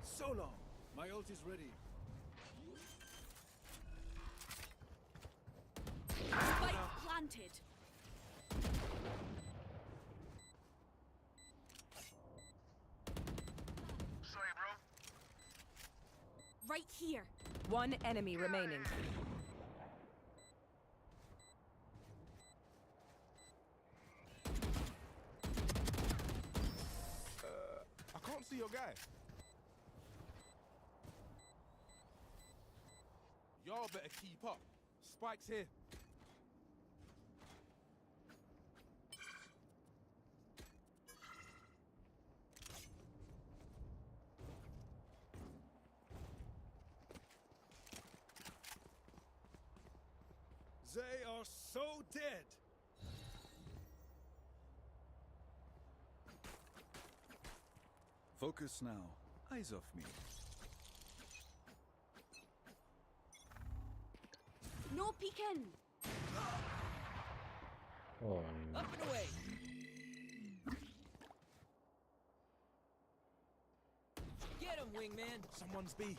So long. My ult is ready. Spike planted. Sorry, bro. Right here. One enemy remaining. I can't see your guy. Y'all better keep up. Spike's here. They are so dead. Focus now. Eyes off me. No peeking. Oh, Up and away. Get him, wingman. Someone's B.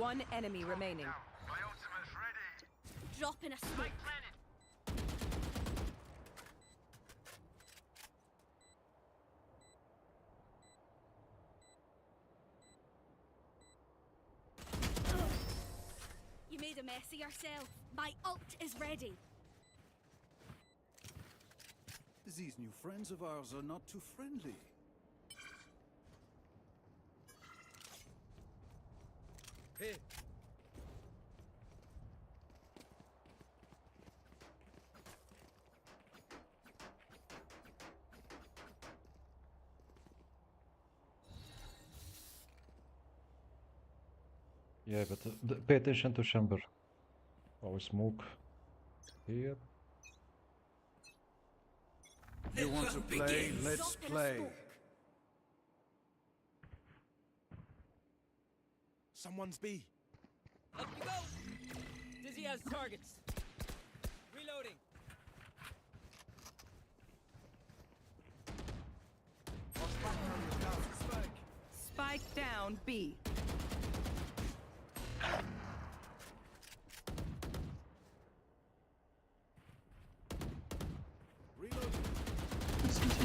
One enemy remaining. My ultimate's ready. Dropping a smoke. You made a mess of yourself. My ult is ready. These new friends of ours are not too friendly. Hey. Yeah, but pay attention to chamber. Our smoke here. You want to play? Let's play. Someone's B. Up you go. Dizzy has targets. Reloading. Spike down B.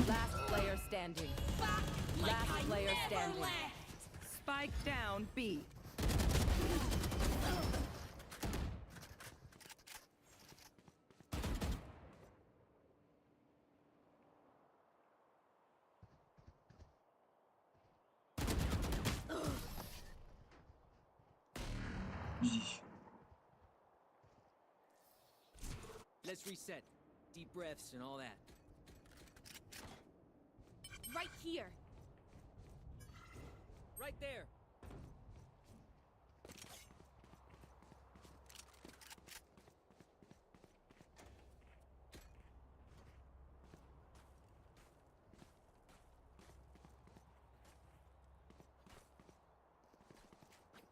Last player standing. Last player standing. Spike down B. Let's reset. Deep breaths and all that. Right here. Right there.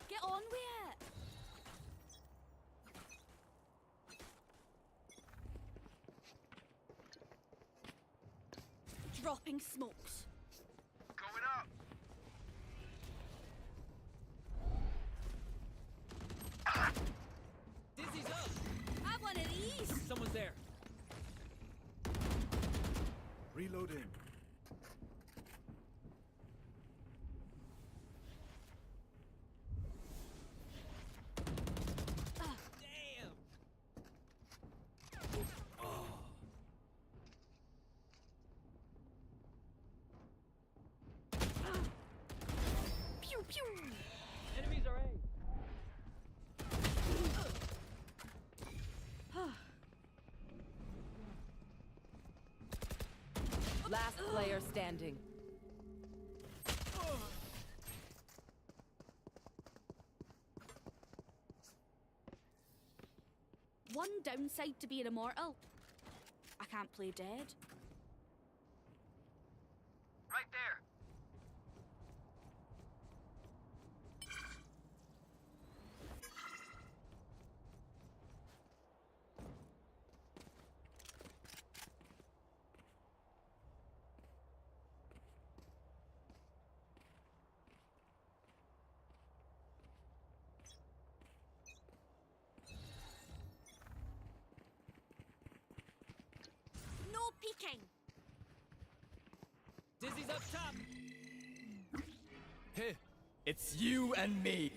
Get on with it. Dropping smokes. Going up. Dizzy's up. Have one of these. Someone's there. Reloading. Damn. Pew pew. Enemies are A. Last player standing. One downside to being immortal. I can't play dead. Right there. No peeking. Dizzy's up top. Hey, it's you and me.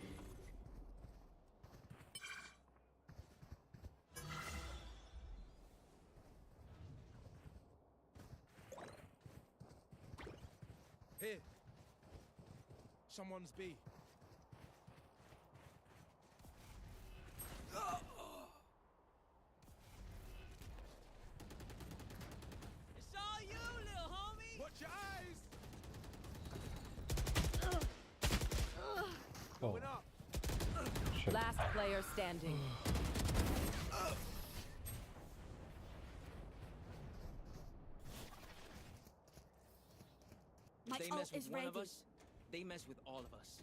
Here. Someone's B. It's all you, little homie. Watch your eyes. Oh, Going up. shit. Last player standing. My If they ult mess with is one of ready. us, they mess with all of us.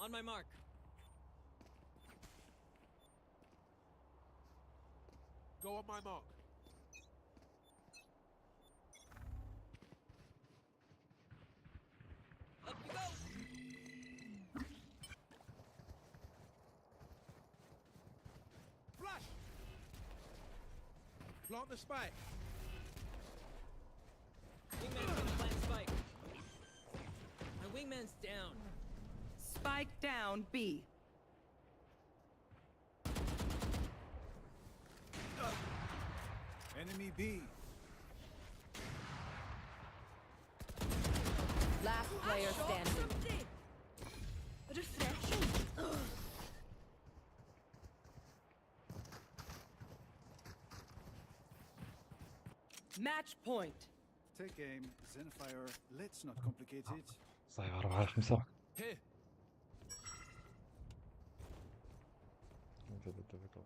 On my mark. Go on my mark. Up you go. Flash! Plant the spike. Wingman's gonna plant spike. My wingman's down. Spike down B. Enemy B. Last player standing. Refreshing. Match point. Take aim, Zenfire. Let's not complicate it. صحيح 4-5. Here. Into the difficult.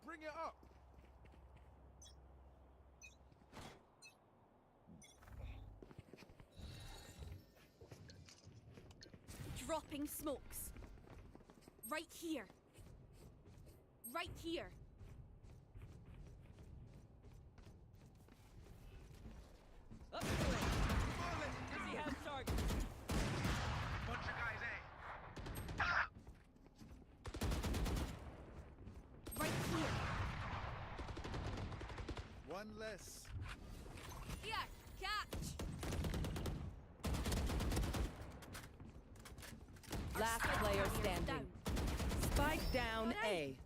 Bring it up. Dropping smokes. Right here. Right here. Up and away. Does he have target? Bunch of guys, eh? Right here. One less. Here. Catch. Last player standing. Down. Spike down A.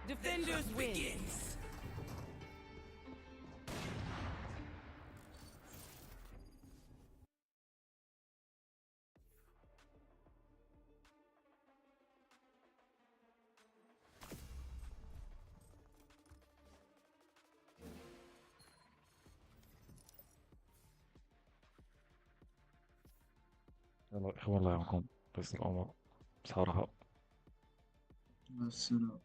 Defenders win. يلا إخوان الله يعاونكم، بس الأمور بصراحة مع السلامة.